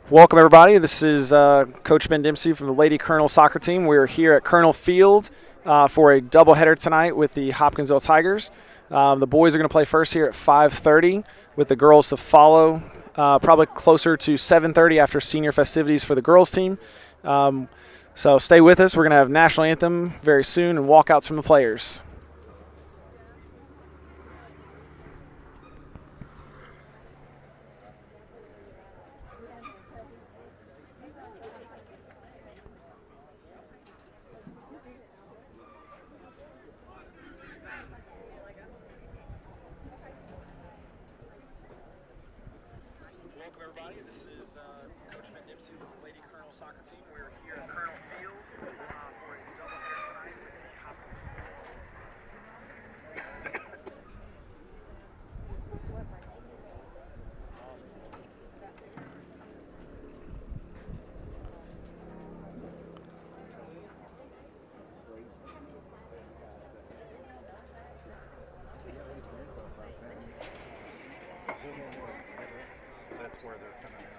Welcome, everybody. This is Coach Ben Dempsey from the Lady Colonel soccer team. We're here at Colonel Field for a doubleheader tonight with the Hopkinsville Tigers. The boys are going to play first here at 5:30, with the girls to follow probably closer to 7:30 after senior festivities for the girls team. So stay with us. We're going to have national anthem very soon and walkouts from the players. This is Coach Ben Dempsey from the Lady Colonel soccer team. We're here at Colonel Field for a doubleheader tonight with the Hopkinsville. That's where they're coming out.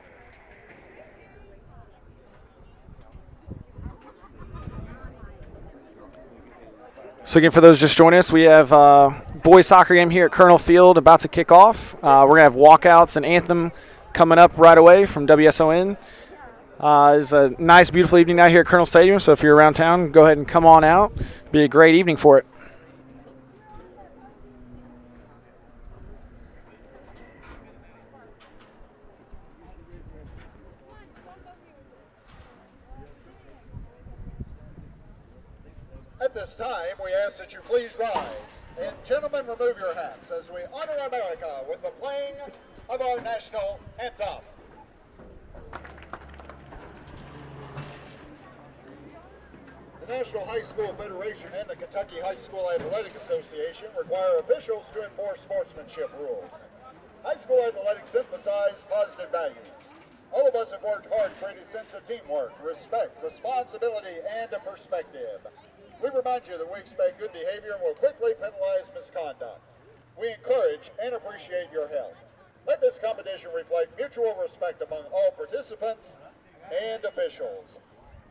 So again, for those just joining us, we have boys soccer game here at Colonel Field about to kick off. We're going to have walkouts and anthem coming up right away from WSON. It's a nice, beautiful evening out here at Colonel Stadium, so if you're around town, go ahead and come on out. Be a great evening for it. At this time, we ask that you please rise. And gentlemen, remove your hats as we honor America with the playing of our national anthem. The National High School Federation and the Kentucky High School Athletic Association require officials to enforce sportsmanship rules. High school athletics emphasize positive values. All of us have worked hard to create a sense of teamwork, respect, responsibility, and a perspective. We remind you that we expect good behavior and will quickly penalize misconduct. We encourage and appreciate your help. Let this competition reflect mutual respect among all participants and officials.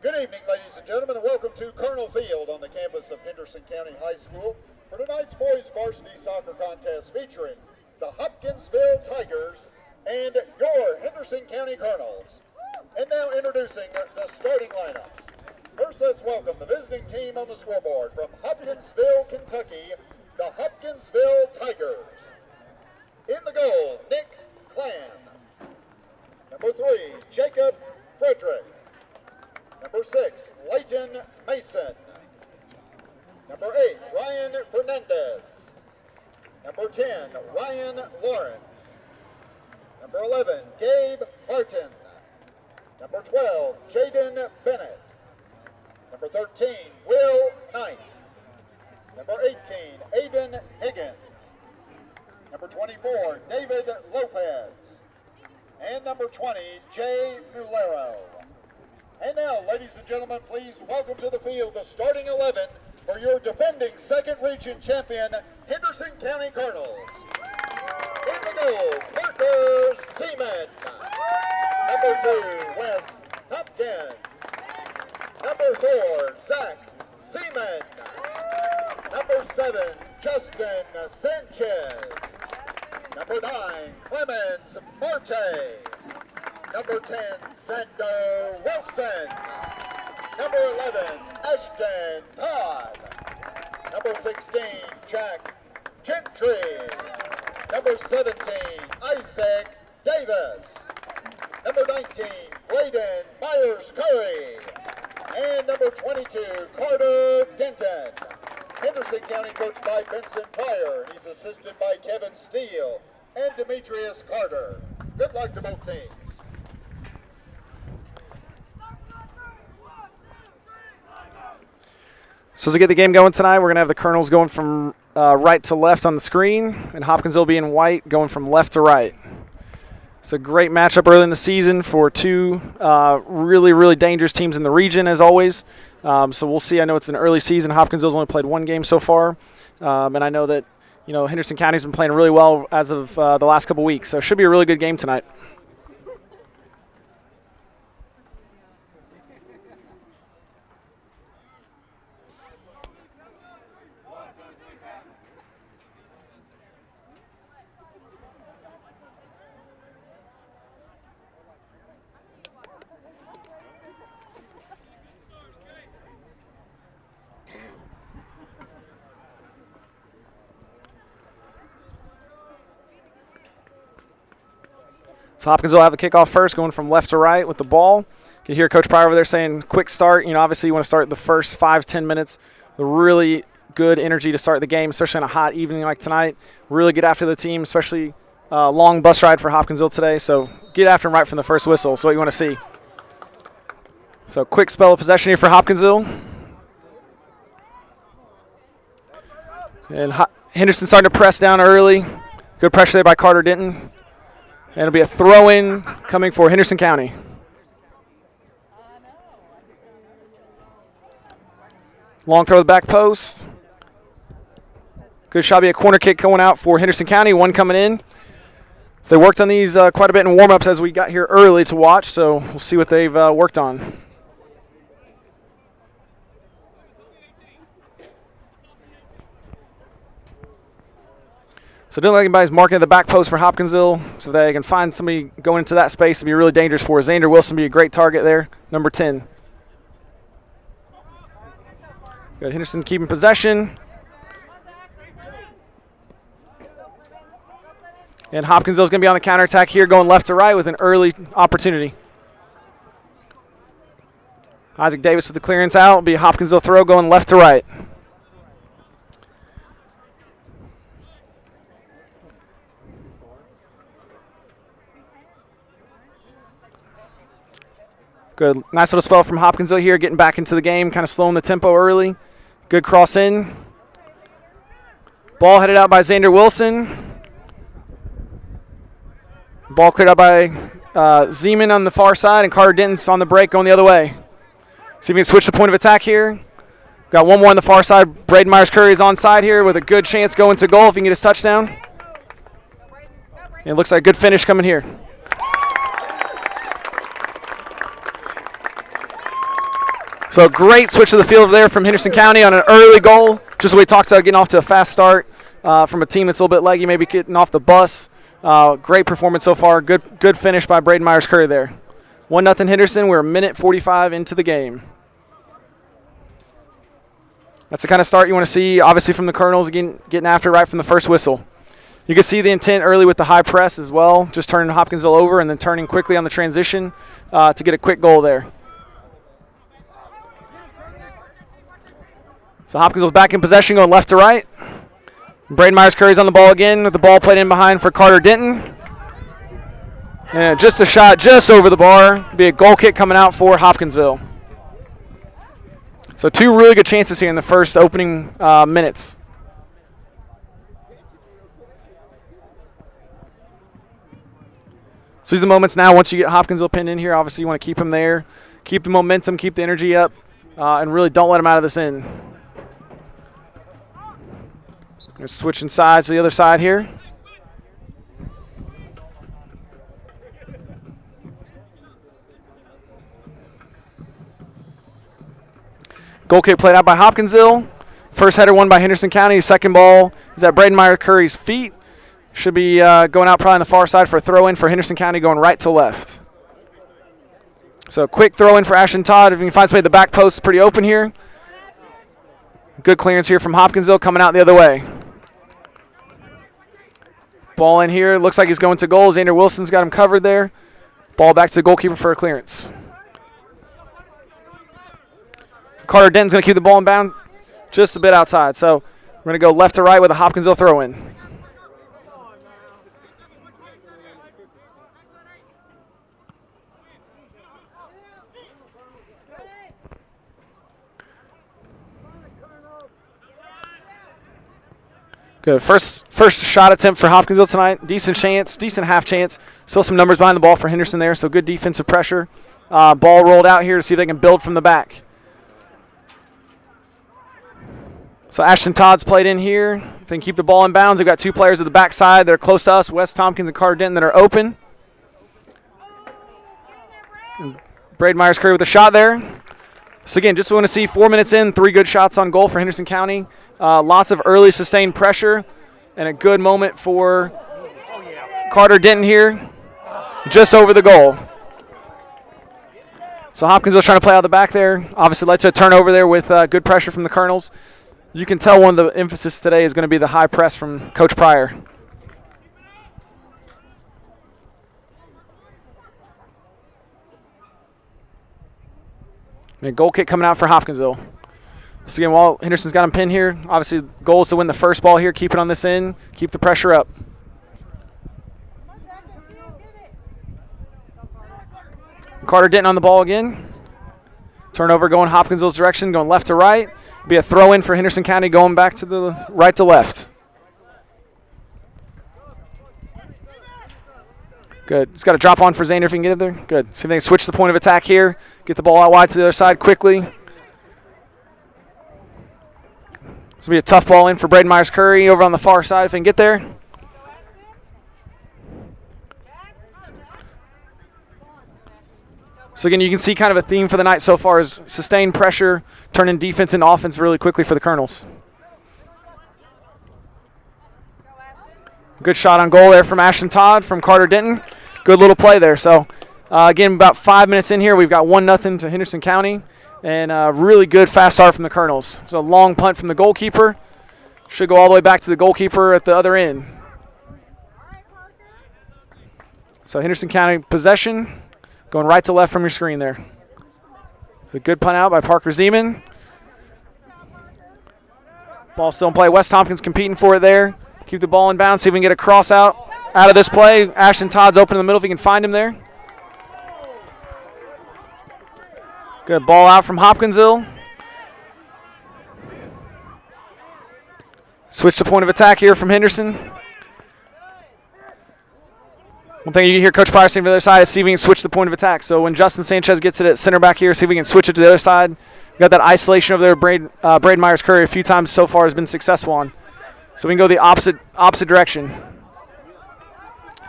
Good evening, ladies and gentlemen, and welcome to Colonel Field on the campus of Henderson County High School for tonight's boys varsity soccer contest featuring the Hopkinsville Tigers and your Henderson County Colonels. And now introducing the starting lineups. First, let's welcome the visiting team on the scoreboard from Hopkinsville, Kentucky, the Hopkinsville Tigers. In the goal, Nick Clan. Number 3, Jacob Frederick. Number 6, Leighton Mason. Number 8, Ryan Fernandez. Number 10, Ryan Lawrence. Number 11, Gabe Martin. Number 12, Jaden Bennett. Number 13, Will Knight. Number 18, Aiden Higgins. Number 24, David Lopez. And number 20, Jay Mulero. And now, ladies and gentlemen, please welcome to the field the starting 11 for your defending second region champion, Henderson County Colonels. In the goal, Parker Seaman. Number 2, Wes Hopkins. Number 4, Zach Seaman. Number 7, Justin Sanchez. Number 9, Clemens Marte. Number 10, Sando Wilson. Number 11, Ashton Todd. Number 16, Jack Gentry. Number 17, Isaac Davis. Number 19, Braden Myers-Curry. And number 22, Carter Denton. Henderson County coached by Vincent Pryor. He's assisted by Kevin Steele and Demetrius Carter. Good luck to both teams. So to get the game going tonight, we're going to have the Colonels going from right to left on the screen, and Hopkinsville being white going from left to right. It's a great matchup early in the season for two really, really dangerous teams in the region, as always. So we'll see. I know it's an early season. Hopkinsville's only played one game so far, and I know that Henderson County's been playing really well as of the last couple weeks, so it should be a really good game tonight. So Hopkinsville have the kickoff first, going from left to right with the ball. You can hear Coach Pryor over there saying quick start. Obviously you want to start the first 5-10 minutes with really good energy to start the game, especially on a hot evening like tonight. Really get after the team, especially long bus ride for Hopkinsville today. So get after them right from the first whistle. So what you want to see. So quick spell of possession here for Hopkinsville. And Henderson starting to press down early. Good pressure there by Carter Denton. And it'll be a throw-in coming for Henderson County. Long throw to the back post. Good shot, be a corner kick going out for Henderson County, one coming in. So they worked on these quite a bit in warm-ups as we got here early to watch, so we'll see what they've worked on. So don't let anybody's marking the back post for Hopkinsville so they can find somebody going into that space. It'd be really dangerous for Xander Wilson. Be a great target there, number 10. Good. Henderson keeping possession. And Hopkinsville's going to be on the counterattack here, going left to right with an early opportunity. Isaac Davis with the clearance out. It'll be a Hopkinsville throw going left to right. Good. Nice little spell from Hopkinsville here, getting back into the game, kind of slowing the tempo early. Good cross in. Ball headed out by Xander Wilson. Ball cleared out by Zeman on the far side, and Carter Denton's on the break going the other way. See if we can switch the point of attack here. Got one more on the far side. Braden Myers-Curry is onside here with a good chance going to goal if he can get his touchdown. And it looks like a good finish coming here. So great switch to the field over there from Henderson County on an early goal. Just the way we talked about getting off to a fast start from a team that's a little bit leggy, maybe getting off the bus. Great performance so far. Good finish by Braden Myers-Curry there. 1-0 Henderson. We're a minute 45 into the game. That's the kind of start you want to see, obviously, from the Colonels, getting after right from the first whistle. You can see the intent early with the high press as well, just turning Hopkinsville over and then turning quickly on the transition to get a quick goal there. So Hopkinsville's back in possession, going left to right. Braden Myers-Curry's on the ball again with the ball played in behind for Carter Denton. And just a shot just over the bar. Be a goal kick coming out for Hopkinsville. So two really good chances here in the first opening minutes. So these are the moments now, once you get Hopkinsville pinned in here, obviously you want to keep them there. Keep the momentum, keep the energy up, and really don't let them out of this end. We're switching sides to the other side here. Goal kick played out by Hopkinsville. First header won by Henderson County. Second ball is at Braden Myers-Curry's feet. Should be going out probably on the far side for a throw-in for Henderson County, going right to left. So quick throw-in for Ashton Todd. If you can find somebody at the back post, pretty open here. Good clearance here from Hopkinsville coming out the other way. Ball in here. Looks like he's going to goal. Xander Wilson's got him covered there. Ball back to the goalkeeper for a clearance. Carter Denton's going to keep the ball in bound just a bit outside. So we're going to go left to right with a Hopkinsville throw-in. Good. First shot attempt for Hopkinsville tonight. Decent chance, decent half chance. Still some numbers behind the ball for Henderson there, so good defensive pressure. Ball rolled out here to see if they can build from the back. So Ashton Todd's played in here. If they can keep the ball in bounds, they've got two players at the backside that are close to us, Wes Tompkins and Carter Denton, that are open. And Braden Myers-Curry with a shot there. So again, just want to see 4 minutes in, 3 good shots on goal for Henderson County. Lots of early sustained pressure and a good moment for Carter Denton here, just over the goal. So Hopkinsville trying to play out the back there. Obviously led to a turnover there with good pressure from the Colonels. You can tell one of the emphasis today is going to be the high press from Coach Pryor. And a goal kick coming out for Hopkinsville. So again, while Henderson's got him pinned here, obviously the goal is to win the first ball here, keep it on this end, keep the pressure up. Carter Denton on the ball again. Turnover going Hopkinsville's direction, going left to right. Be a throw in for Henderson County going back to the right to left. Good. It's got to drop on for Zander if he can get it there. Good. See if they can switch the point of attack here. Get the ball out wide to the other side quickly. This will be a tough ball in for Braden Myers-Curry over on the far side if they can get there. So again, you can see kind of a theme for the night so far is sustained pressure, turning defense into offense really quickly for the Colonels. Good shot on goal there from Ashton Todd from Carter Denton. Good little play there. So again, about 5 minutes in here, we've got 1-0 to Henderson County, and really good fast start from the Colonels. It's a long punt from the goalkeeper. Should go all the way back to the goalkeeper at the other end. So Henderson County possession. Going right to left from your screen there. A good punt out by Parker Zeman. Ball still in play. Wes Tompkins competing for it there. Keep the ball in bounds. See if we can get a cross out of this play. Ashton Todd's open in the middle if he can find him there. Good ball out from Hopkinsville. Switch the point of attack here from Henderson. One thing you can hear Coach Pryor saying to the other side is see if we can switch the point of attack. So when Justin Sanchez gets it at center back here, see if we can switch it to the other side. We got that isolation over there. Braden Myers-Curry a few times so far has been successful on. So we can go the opposite direction.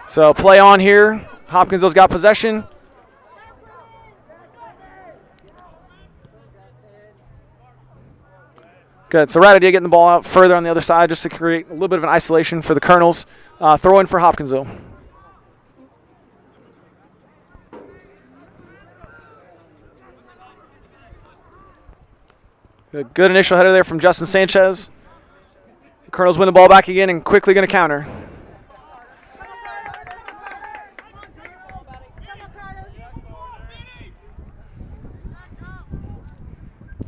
So play on here. Hopkinsville's got possession. Good. So right idea getting the ball out further on the other side just to create a little bit of an isolation for the Colonels. Throw in for Hopkinsville. A good initial header there from Justin Sanchez. The Colonels win the ball back again and quickly going to counter.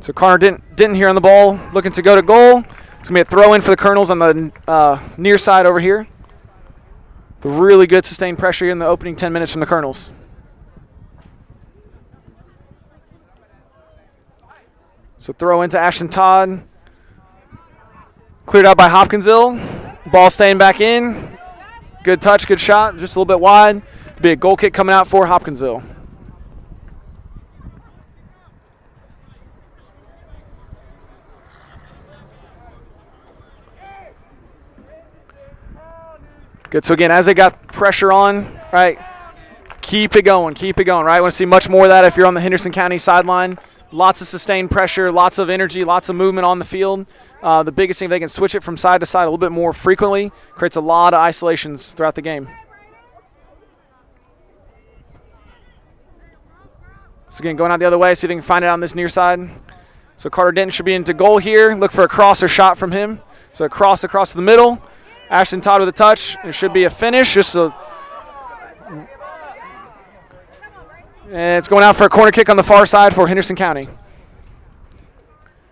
So Connor Denton here on the ball, looking to go to goal. It's going to be a throw in for the Colonels on the near side over here. The really good sustained pressure here in the opening 10 minutes from the Colonels. So throw into Ashton Todd. Cleared out by Hopkinsville. Ball staying back in. Good touch, good shot, just a little bit wide. Be a goal kick coming out for Hopkinsville. Good, so again, as they got pressure on, right, keep it going, right? I want to see much more of that if you're on the Henderson County sideline. Lots of sustained pressure, lots of energy, lots of movement on the field. The biggest thing, if they can switch it from side to side a little bit more frequently, creates a lot of isolations throughout the game. So again, going out the other way, see if they can find it on this near side. So Carter Denton should be into goal here. Look for a cross or shot from him. So a cross across the middle. Ashton Todd with a touch. It should be a finish. And it's going out for a corner kick on the far side for Henderson County.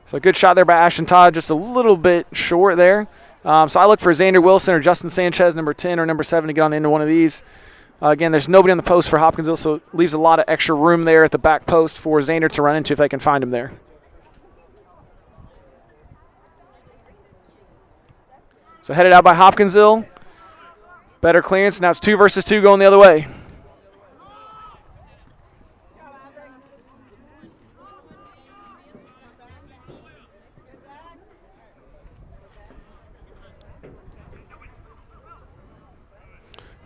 So a good shot there by Ashton Todd, just a little bit short there. So I look for Xander Wilson or Justin Sanchez, number 10 or number 7, to get on the end of one of these. Again, there's nobody on the post for Hopkinsville, so it leaves a lot of extra room there at the back post for Xander to run into if they can find him there. So headed out by Hopkinsville. Better clearance. Now it's 2 versus 2 going the other way.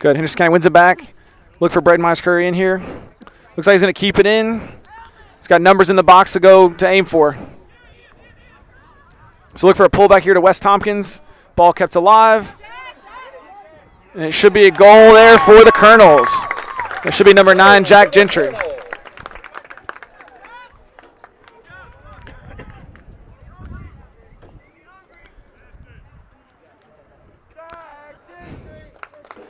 Good. Henderson County wins it back. Look for Braden Myers-Curry in here. Looks like he's going to keep it in. He's got numbers in the box to aim for. So look for a pullback here to West Tompkins. Ball kept alive. And it should be a goal there for the Colonels. It should be number 9, Jack Gentry.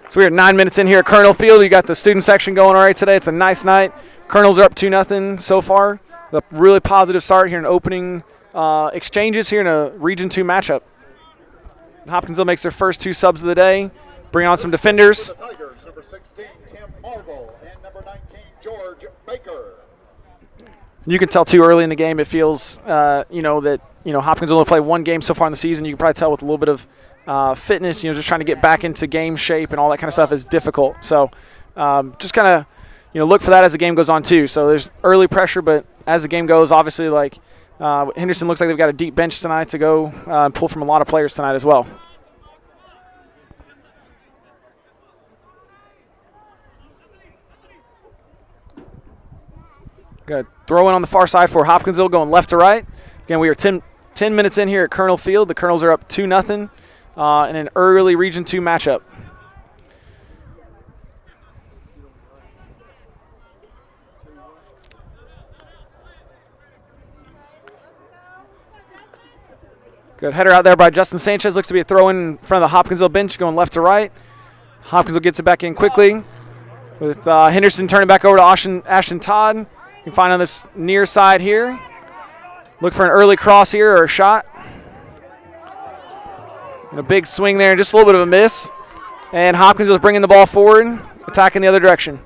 So we are 9 minutes in here at Colonel Field. You got the student section going all right today. It's a nice night. Colonels are up 2-0 so far. A really positive start here in opening exchanges here in a Region 2 matchup. Hopkinsville makes their first 2 subs of the day. Bring on some defenders. The Tigers, number 16, Tim Marvel, and number 19, George Baker. You can tell too early in the game. It feels, that Hopkins only played 1 game so far in the season. You can probably tell with a little bit of fitness, just trying to get back into game shape and all that kind of stuff is difficult. So just kind of, look for that as the game goes on too. So there's early pressure, but as the game goes, obviously, Henderson looks like they've got a deep bench tonight to go and pull from a lot of players tonight as well. Good. Throw in on the far side for Hopkinsville, going left to right. Again, we are 10 minutes in here at Colonel Field. The Colonels are up 2-0 in an early Region 2 matchup. Good header out there by Justin Sanchez. Looks to be a throw in front of the Hopkinsville bench, going left to right. Hopkinsville gets it back in quickly with Henderson turning back over to Ashton Todd. You can find on this near side here. Look for an early cross here or a shot. And a big swing there, just a little bit of a miss. And Hopkinsville's bringing the ball forward, attacking the other direction.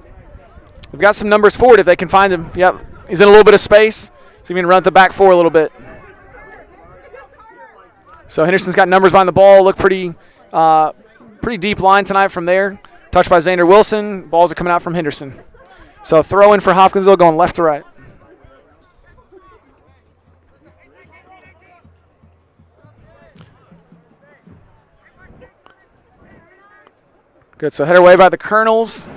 They've got some numbers forward if they can find him. Yep, he's in a little bit of space, so you can run at the back 4 a little bit. So Henderson's got numbers behind the ball. Look pretty deep line tonight from there. Touched by Xander Wilson. Balls are coming out from Henderson. So throw in for Hopkinsville going left to right. Good, so header away by the Colonels.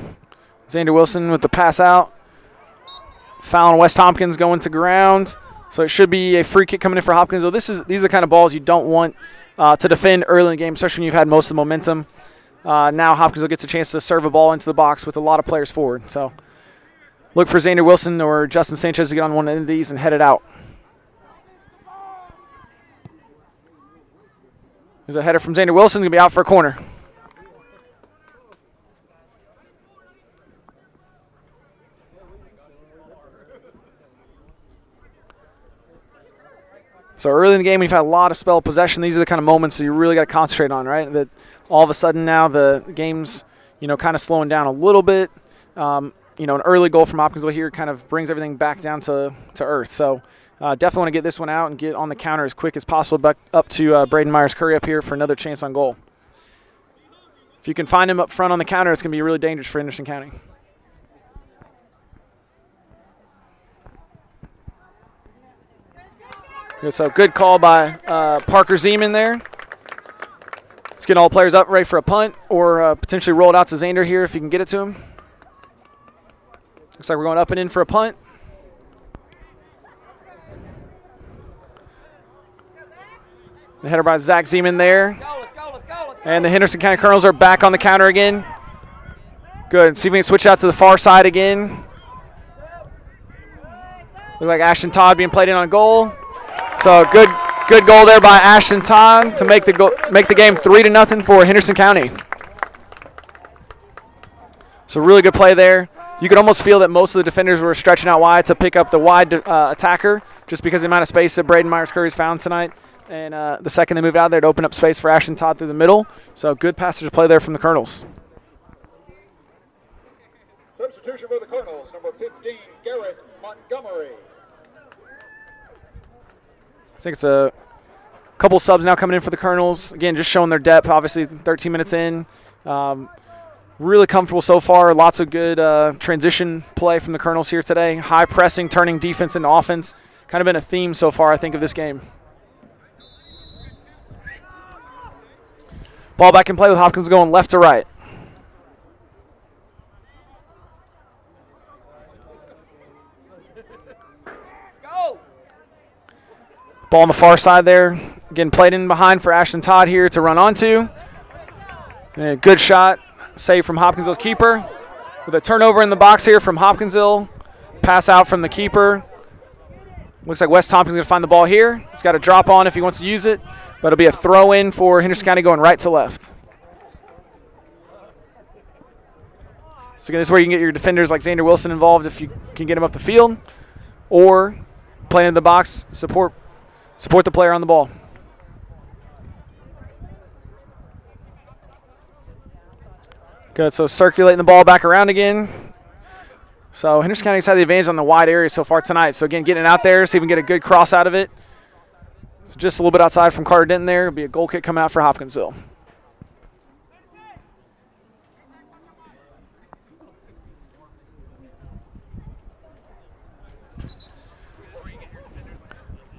Xander Wilson with the pass out. Foul on West Tompkins going to ground. So it should be a free kick coming in for Hopkinsville. These are the kind of balls you don't want to defend early in the game, especially when you've had most of the momentum. Now Hopkinsville gets a chance to serve a ball into the box with a lot of players forward. So look for Xander Wilson or Justin Sanchez to get on one of these and head it out. There's a header from Xander Wilson. Going to be out for a corner. So early in the game, we've had a lot of spell possession. These are the kind of moments that you really got to concentrate on, right? That all of a sudden now the game's, kind of slowing down a little bit. An early goal from Hopkinsville here kind of brings everything back down to earth. So definitely want to get this one out and get on the counter as quick as possible back up to Braden Myers-Curry up here for another chance on goal. If you can find him up front on the counter, it's going to be really dangerous for Henderson County. So good call by Parker Zeman there. Let's get all players up ready for a punt or potentially roll it out to Xander here if you can get it to him. Looks like we're going up and in for a punt. The header by Zach Zeman there. And the Henderson County Colonels are back on the counter again. Good. See if we can switch out to the far side again. Look like Ashton Todd being played in on goal. So good goal there by Ashton Todd to make the game 3-0 for Henderson County. So really good play there. You could almost feel that most of the defenders were stretching out wide to pick up the wide attacker just because of the amount of space that Braden Myers-Curry's found tonight. And the second they moved out there to open up space for Ashton Todd through the middle. So good passage play there from the Colonels. Substitution for the Colonels, number 15, Garrett Montgomery. I think it's a couple subs now coming in for the Colonels. Again, just showing their depth, obviously 13 minutes in. Really comfortable so far. Lots of good transition play from the Colonels here today. High pressing, turning defense into offense. Kind of been a theme so far, I think, of this game. Ball back in play with Hopkins going left to right. Ball on the far side there. Again, played in behind for Ashton Todd here to run onto. And a good shot, save from Hopkinsville's keeper. With a turnover in the box here from Hopkinsville. Pass out from the keeper. Looks like Wes Tompkins going to find the ball here. He's got to drop on if he wants to use it. But it'll be a throw-in for Henderson County going right to left. So again, this is where you can get your defenders like Xander Wilson involved if you can get him up the field. Or playing in the box, support the player on the ball. Good, so circulating the ball back around again. So Henderson County's had the advantage on the wide area so far tonight. So again, getting it out there, see if we can get a good cross out of it. So just a little bit outside from Carter Denton there. It'll be a goal kick coming out for Hopkinsville.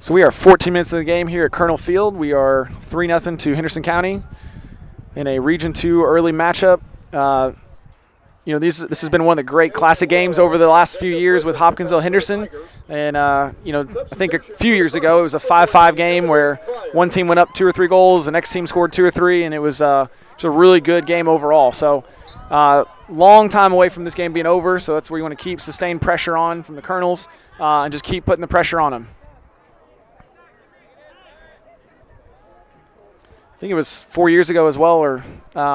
So we are 14 minutes in the game here at Colonel Field. We are 3-0 to Henderson County in a Region 2 early matchup. This has been one of the great classic games over the last few years with Hopkinsville-Henderson. And, I think a few years ago it was a 5-5 game where one team went up 2 or 3 goals, the next team scored 2 or 3, and it was just a really good game overall. So long time away from this game being over, so that's where you want to keep sustained pressure on from the Colonels and just keep putting the pressure on them. I think it was 4 years ago as well, or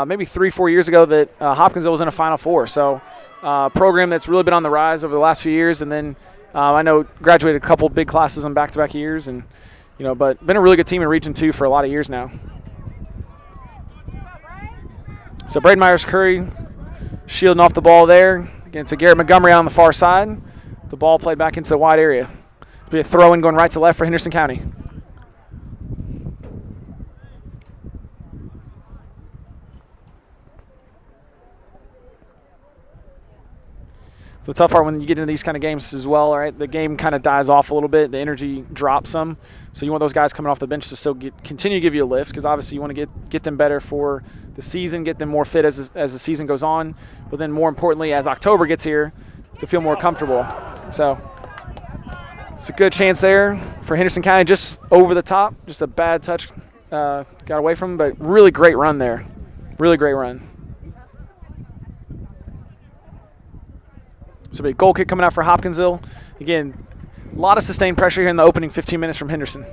maybe 3-4 years ago that Hopkinsville was in a Final Four. So program that's really been on the rise over the last few years. And then I know graduated a couple big classes on back-to-back years. And, but been a really good team in Region 2 for a lot of years now. So Braden Myers-Curry shielding off the ball there. Again, to Garrett Montgomery on the far side. The ball played back into the wide area. It'll be a throw-in going right to left for Henderson County. So the tough part when you get into these kind of games as well, right? The game kind of dies off a little bit. The energy drops some. So you want those guys coming off the bench to still continue to give you a lift, because obviously you want to get them better for the season, get them more fit as the season goes on. But then more importantly, as October gets here, to feel more comfortable. So it's a good chance there for Henderson County, just over the top. Just a bad touch got away from him, but really great run there. Really great run. So a big goal kick coming out for Hopkinsville. Again, a lot of sustained pressure here in the opening 15 minutes from Henderson.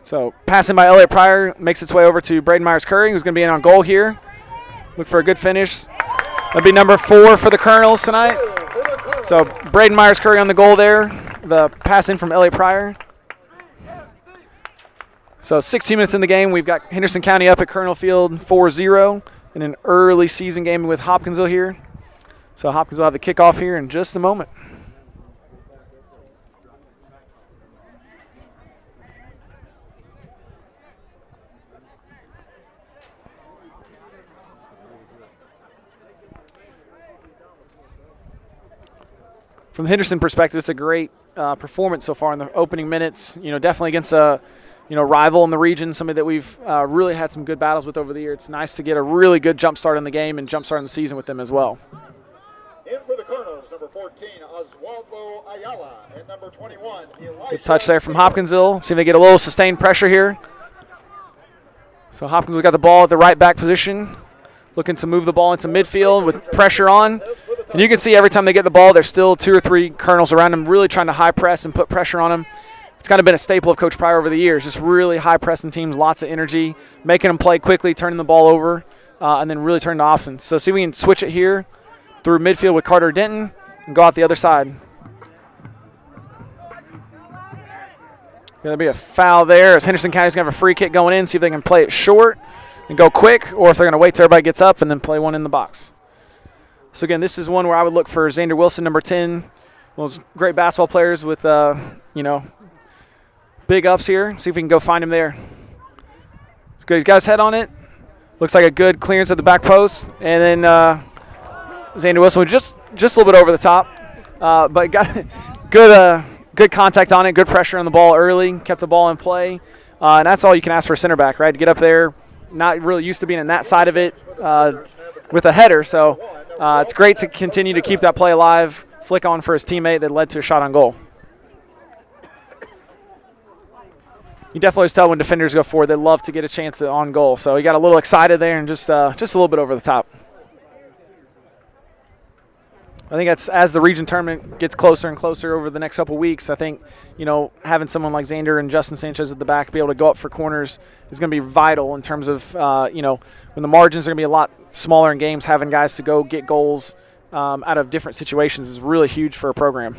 So passing by Elliott Pryor makes its way over to Braden Myers-Curry, who's going to be in on goal here. Look for a good finish. That'll be number 4 for the Colonels tonight. So Braden Myers-Curry on the goal there. The pass in from Elliott Pryor. So 16 minutes in the game. We've got Henderson County up at Colonel Field 4-0 in an early season game with Hopkinsville here. So Hopkinsville will have the kickoff here in just a moment. From the Henderson perspective, it's a great performance so far in the opening minutes. Definitely against a rival in the region, somebody that we've really had some good battles with over the year. It's nice to get a really good jump start in the game and jump start in the season with them as well. In for the Colonels, number 14, Oswaldo Ayala, and number 21, Elijah. Good touch there from Hopkinsville. See if they get a little sustained pressure here. So Hopkinsville got the ball at the right back position, looking to move the ball into midfield with pressure on. And you can see every time they get the ball, there's still 2 or 3 Colonels around them really trying to high press and put pressure on them. It's kind of been a staple of Coach Pryor over the years, just really high pressing teams, lots of energy, making them play quickly, turning the ball over, and then really turn to offense. So see if we can switch it here through midfield with Carter Denton and go out the other side. Going to be a foul there as Henderson County's going to have a free kick going in, see if they can play it short and go quick, or if they're going to wait till everybody gets up and then play one in the box. So, again, this is one where I would look for Xander Wilson, number 10. Those great basketball players with, big ups here. See if we can go find him there. It's good. He's got his head on it. Looks like a good clearance at the back post. And then Xander Wilson was just a little bit over the top. but got good contact on it, good pressure on the ball early, kept the ball in play. And that's all you can ask for a center back, right? To get up there, not really used to being in that side of it with a header. So it's great to continue to keep that play alive, flick on for his teammate that led to a shot on goal. You definitely always tell when defenders go forward, they love to get a chance on goal. So he got a little excited there and just a little bit over the top. I think that's as the region tournament gets closer and closer over the next couple of weeks. I think, having someone like Xander and Justin Sanchez at the back be able to go up for corners is going to be vital in terms of, when the margins are going to be a lot smaller in games, having guys to go get goals out of different situations is really huge for a program.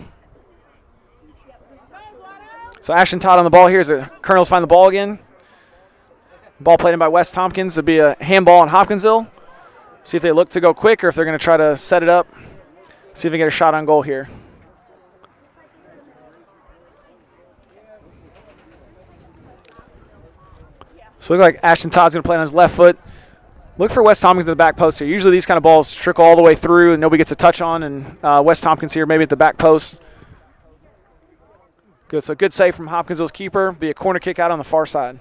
So Ashton Todd on the ball here as the Colonels find the ball again. Ball played in by West Hopkins. It'll be a handball on Hopkinsville. See if they look to go quick or if they're going to try to set it up. See if they get a shot on goal here. So look like Ashton Todd's going to play on his left foot. Look for West Tompkins at the back post here. Usually these kind of balls trickle all the way through and nobody gets a touch on, and West Tompkins here maybe at the back post. Good, so good save from Hopkinsville's keeper. Be a corner kick out on the far side.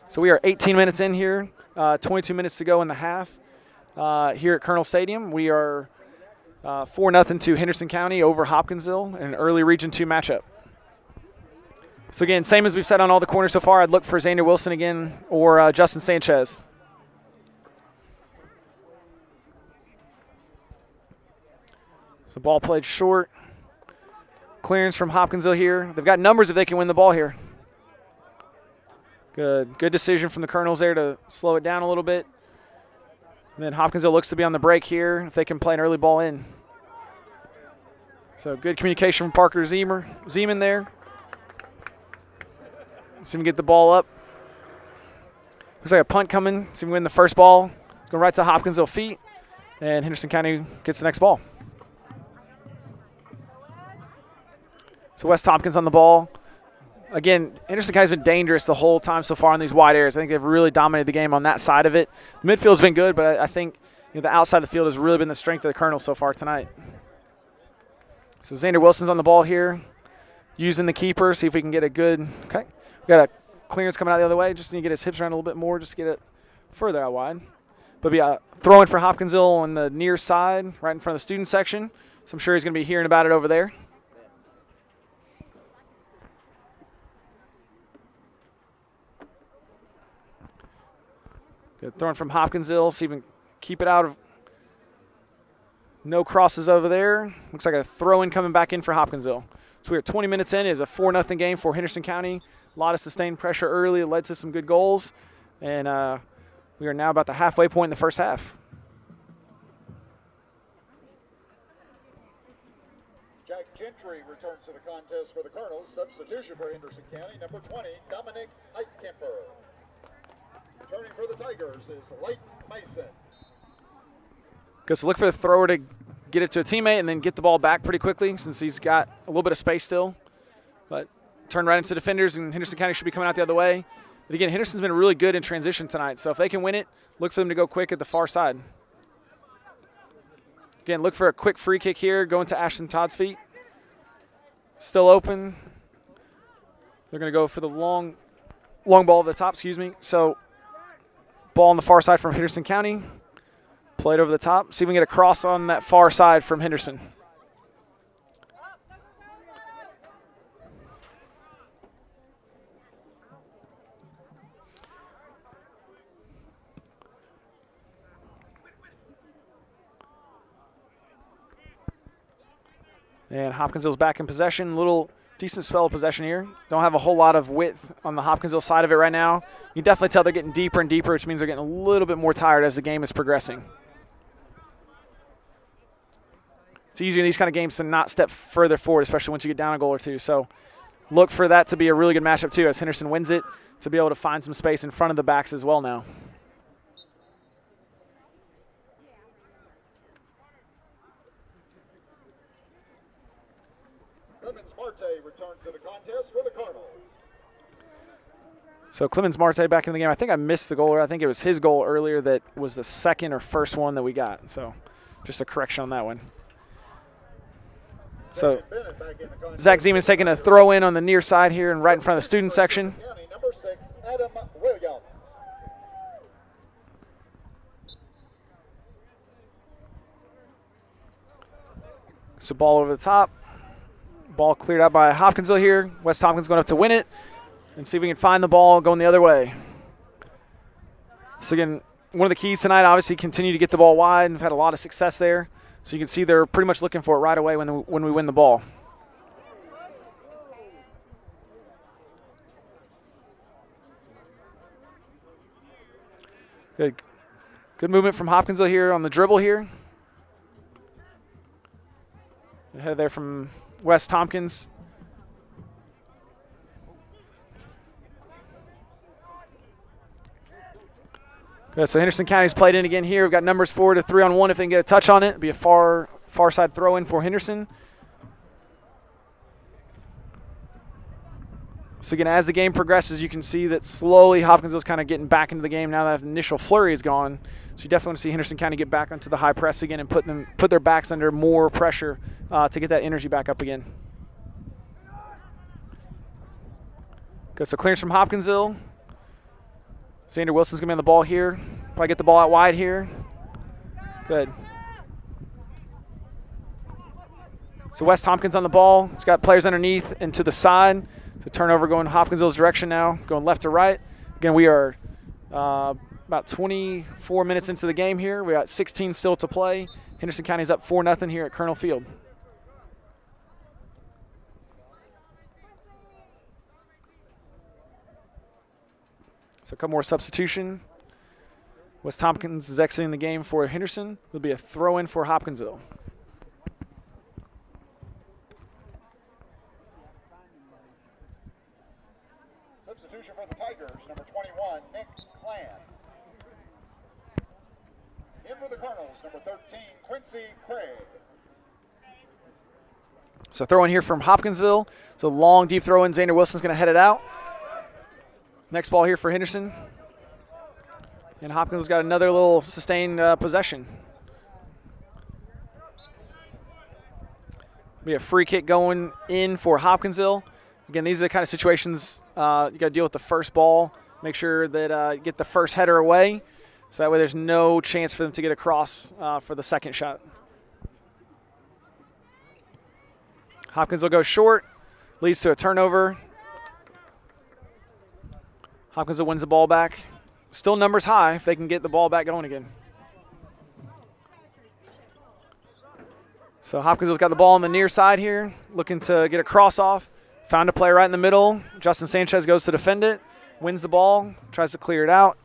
So we are 18 minutes in here, 22 minutes to go in the half here at Colonel Stadium. We are 4-0 to Henderson County over Hopkinsville in an early Region 2 matchup. So again, same as we've said on all the corners so far, I'd look for Xander Wilson again or Justin Sanchez. So ball played short. Clearance from Hopkinsville here. They've got numbers if they can win the ball here. Good decision from the Colonels there to slow it down a little bit. And then Hopkinsville looks to be on the break here if they can play an early ball in. So good communication from Parker Zeman there. See him get the ball up. Looks like a punt coming. See him win the first ball. Going right to Hopkinsville feet. And Henderson County gets the next ball. So West Tompkins on the ball. Again, Henderson County's been dangerous the whole time so far in these wide areas. I think they've really dominated the game on that side of it. The midfield's been good, but I think the outside of the field has really been the strength of the Colonels so far tonight. So Xander Wilson's on the ball here, using the keeper. See if we can get a good. Okay, we got a clearance coming out the other way. Just need to get his hips around a little bit more, just to get it further out wide. But be a throw in for Hopkinsville on the near side, right in front of the student section. So I'm sure he's going to be hearing about it over there. Good throwing from Hopkinsville. See if we can keep it out of. No crosses over there. Looks like a throw-in coming back in for Hopkinsville. So we're 20 minutes in. It is a 4-0 game for Henderson County. A lot of sustained pressure early. It led to some good goals. And we are now about the halfway point in the first half. Jack Gentry returns to the contest for the Colonels. Substitution for Henderson County, number 20, Dominic Heitkemper. Returning for the Tigers is Leighton Mason. Good, so look for the thrower to get it to a teammate and then get the ball back pretty quickly since he's got a little bit of space still. But turn right into defenders, and Henderson County should be coming out the other way. But again, Henderson's been really good in transition tonight. So if they can win it, look for them to go quick at the far side. Again, look for a quick free kick here, going to Ashton Todd's feet. Still open. They're going to go for the long ball at the top, So ball on the far side from Henderson County. Played over the top. See if we can get a cross on that far side from Henderson. And Hopkinsville's back in possession. Little decent spell of possession here. Don't have a whole lot of width on the Hopkinsville side of it right now. You can definitely tell they're getting deeper and deeper, which means they're getting a little bit more tired as the game is progressing. It's easy in these kind of games to not step further forward, especially once you get down a goal or two. So look for that to be a really good matchup too as Henderson wins it, to be able to find some space in front of the backs as well now. Clemens Marte returns to the contest for the Colonels. So Clemens Marte back in the game. I think I missed the goal. I think it was his goal earlier that was the second or first one that we got. So just a correction on that one. So Zach Zeman's taking a throw in on the near side here and right in front of the student section. Number 6, Adam Williams. So ball over the top. Ball cleared out by Hopkinsville here. West Tompkins going up to win it and see if we can find the ball going the other way. So again, one of the keys tonight, obviously, continue to get the ball wide, and we've had a lot of success there. So you can see they're pretty much looking for it right away when we win the ball. Good movement from Hopkinsville here on the dribble here. Ahead there from West Tompkins. Good, so Henderson County's played in again here. We've got numbers 4 to 3-on-1 if they can get a touch on it. It'll be a far side throw in for Henderson. So again, as the game progresses, you can see that slowly Hopkinsville's kind of getting back into the game now that the initial flurry is gone. So you definitely want to see Henderson County get back onto the high press again and put their backs under more pressure to get that energy back up again. Good, so clearance from Hopkinsville. Xander Wilson's going to be on the ball here. Probably get the ball out wide here. Good. So West Tompkins on the ball. He's got players underneath and to the side. The turnover going Hopkinsville's direction now, going left to right. Again, we are about 24 minutes into the game here. We got 16 still to play. Henderson County's up 4-0 here at Colonel Field. So a couple more substitution. West Tompkins is exiting the game for Henderson. It'll be a throw-in for Hopkinsville. Substitution for the Tigers, number 21, Nick Clan. In for the Colonels, number 13, Quincy Craig. So throw in here from Hopkinsville. It's a long, deep throw in. Xander Wilson's going to head it out. Next ball here for Henderson. And Hopkinsville's got another little sustained possession. Be a free kick going in for Hopkinsville. Again, these are the kind of situations you got to deal with the first ball. Make sure that you get the first header away, so that way there's no chance for them to get across for the second shot. Hopkinsville goes short, leads to a turnover. Hopkinsville wins the ball back. Still numbers high if they can get the ball back going again. So Hopkinsville's got the ball on the near side here, looking to get a cross off. Found a play right in the middle. Justin Sanchez goes to defend it, wins the ball, tries to clear it out.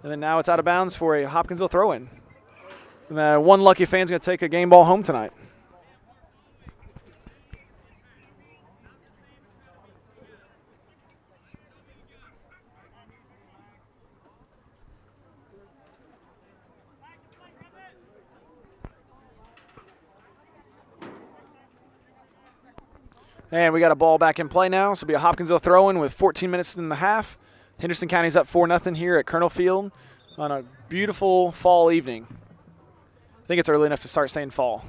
And then now it's out of bounds for a Hopkinsville throw-in. And one lucky fan's going to take a game ball home tonight. And we got a ball back in play now. So it'll be a Hopkinsville throw-in with 14 minutes in the half. Henderson County's up 4-0 here at Colonel Field on a beautiful fall evening. I think it's early enough to start saying fall.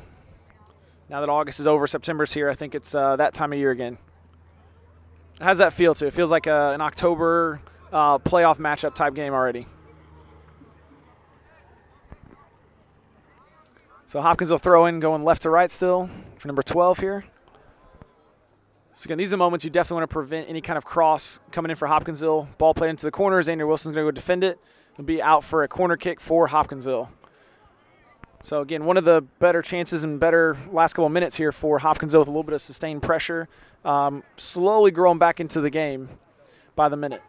Now that August is over, September's here, I think it's that time of year again. How does that feel to you? It feels like an October playoff matchup type game already. So Hopkinsville throw-in going left to right still for number 12 here. So again, these are moments you definitely want to prevent any kind of cross coming in for Hopkinsville. Ball played into the corner. Xander Wilson's going to go defend it. It'll be out for a corner kick for Hopkinsville. So again, one of the better chances and better last couple of minutes here for Hopkinsville with a little bit of sustained pressure. Slowly growing back into the game by the minute.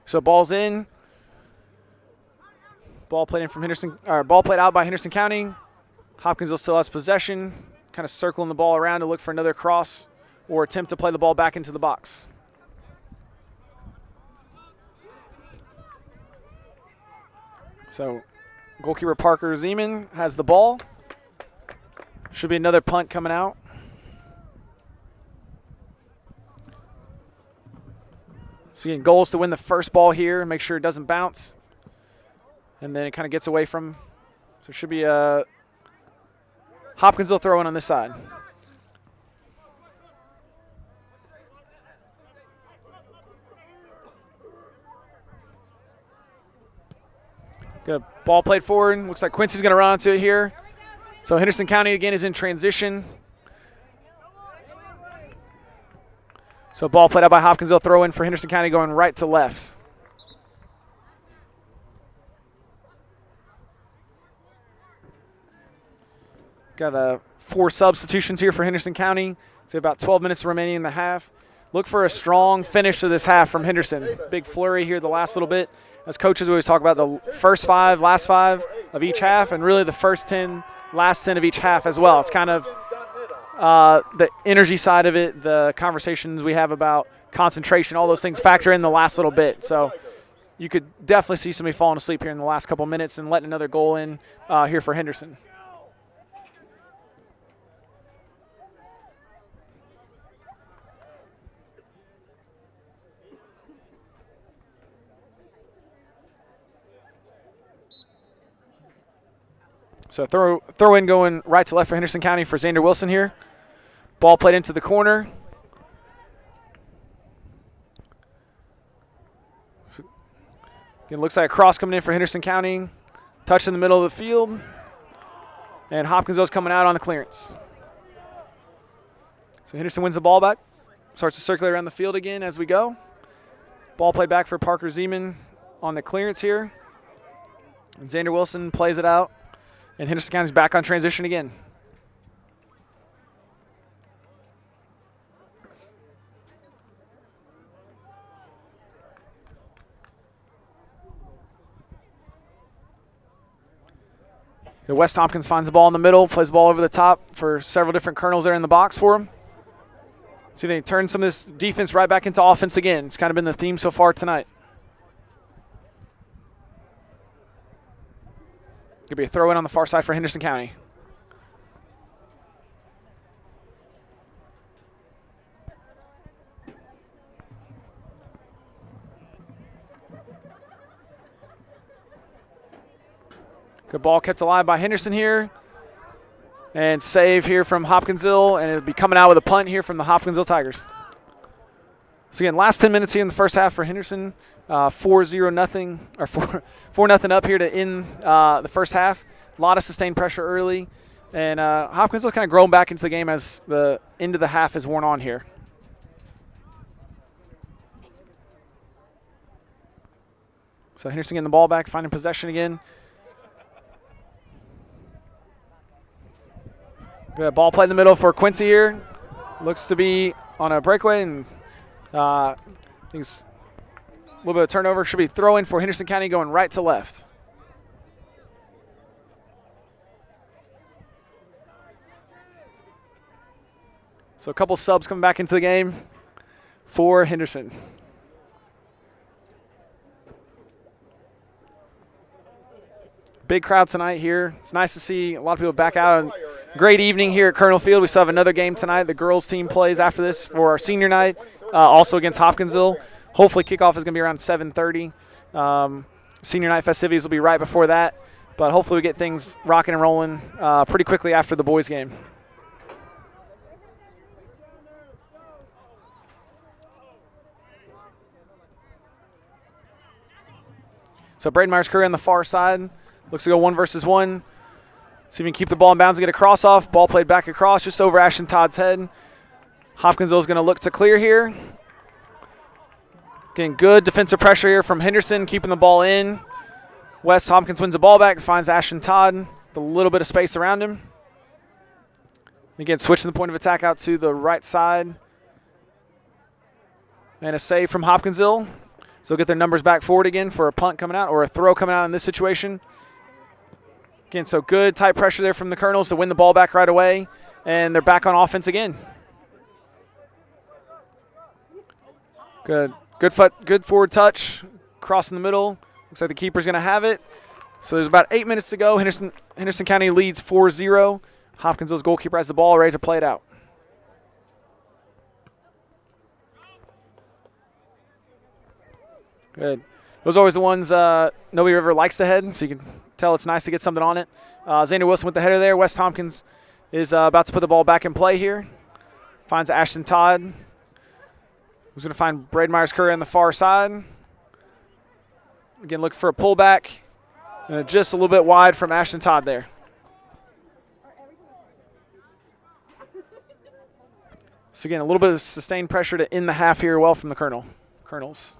So ball's in. Ball played in from Henderson, or ball played out by Henderson County. Hopkinsville still has possession, kind of circling the ball around to look for another cross or attempt to play the ball back into the box. So goalkeeper Parker Zeman has the ball. Should be another punt coming out. So again, goals to win the first ball here, make sure it doesn't bounce. and then it kind of gets away from. So it should be a Hopkinsville throw in on this side. Good ball played forward. Looks like Quincy's going to run onto it here. So Henderson County again is in transition. So ball played out by Hopkinsville, throw in for Henderson County going right to left. Got 4 substitutions here for Henderson County. So about 12 minutes remaining in the half. Look for a strong finish to this half from Henderson. Big flurry here the last little bit. As coaches, we always talk about the first 5, last 5 of each half, and really the first 10, last 10 of each half as well. It's kind of the energy side of it, the conversations we have about concentration, all those things factor in the last little bit. So you could definitely see somebody falling asleep here in the last couple minutes and letting another goal in here for Henderson. So throw in going right to left for Henderson County for Xander Wilson here. Ball played into the corner. So, again, looks like a cross coming in for Henderson County. Touch in the middle of the field. And Hopkinsville's coming out on the clearance. So Henderson wins the ball back. Starts to circulate around the field again as we go. Ball played back for Parker Zeman on the clearance here. And Xander Wilson plays it out. And Henderson County's back on transition again. West Tompkins finds the ball in the middle, plays the ball over the top for several different Colonels there in the box for him. See, they turn some of this defense right back into offense again. It's kind of been the theme so far tonight. Could be a throw in on the far side for Henderson County. Good ball kept alive by Henderson here. And save here from Hopkinsville, and it'll be coming out with a punt here from the Hopkinsville Tigers. So again, last 10 minutes here in the first half for Henderson. 4-0 or 4-0 up here to end the first half. A lot of sustained pressure early, and Hopkinsville's kind of grown back into the game as the end of the half is worn on here. So Henderson getting the ball back, finding possession again. Good ball play in the middle for Quincy here. Looks to be on a breakaway, and things. A little bit of turnover. Should be throw in for Henderson County going right to left. So a couple subs coming back into the game for Henderson. Big crowd tonight here. It's nice to see a lot of people back out. Great evening here at Colonel Field. We still have another game tonight. The girls team plays after this for our senior night, also against Hopkinsville. Hopefully kickoff is going to be around 7:30. Senior night festivities will be right before that. But hopefully we get things rocking and rolling pretty quickly after the boys' game. So Braden Myers Curry on the far side. Looks to go 1 versus 1. See if we can keep the ball in bounds and get a cross off. Ball played back across just over Ashton Todd's head. Hopkinsville is going to look to clear here. Getting good defensive pressure here from Henderson, keeping the ball in. West Tompkins wins the ball back, finds Ashton Todd with a little bit of space around him. Again, switching the point of attack out to the right side. And a save from Hopkinsville. So they'll get their numbers back forward again for a punt coming out or a throw coming out in this situation. Again, so good tight pressure there from the Colonels to win the ball back right away. And they're back on offense again. Good forward touch. Cross in the middle. Looks like the keeper's going to have it. So there's about 8 minutes to go. Henderson County leads 4-0. Hopkinsville's goalkeeper has the ball ready to play it out. Good. Those are always the ones nobody ever likes to head, so you can tell it's nice to get something on it. Xander Wilson with the header there. Wes Tompkins is about to put the ball back in play here. Finds Ashton Todd, who's going to find Braden Myers-Curry on the far side. Again, looking for a pullback. Just a little bit wide from Ashton Todd there. So again, a little bit of sustained pressure to end the half here well from the Colonels.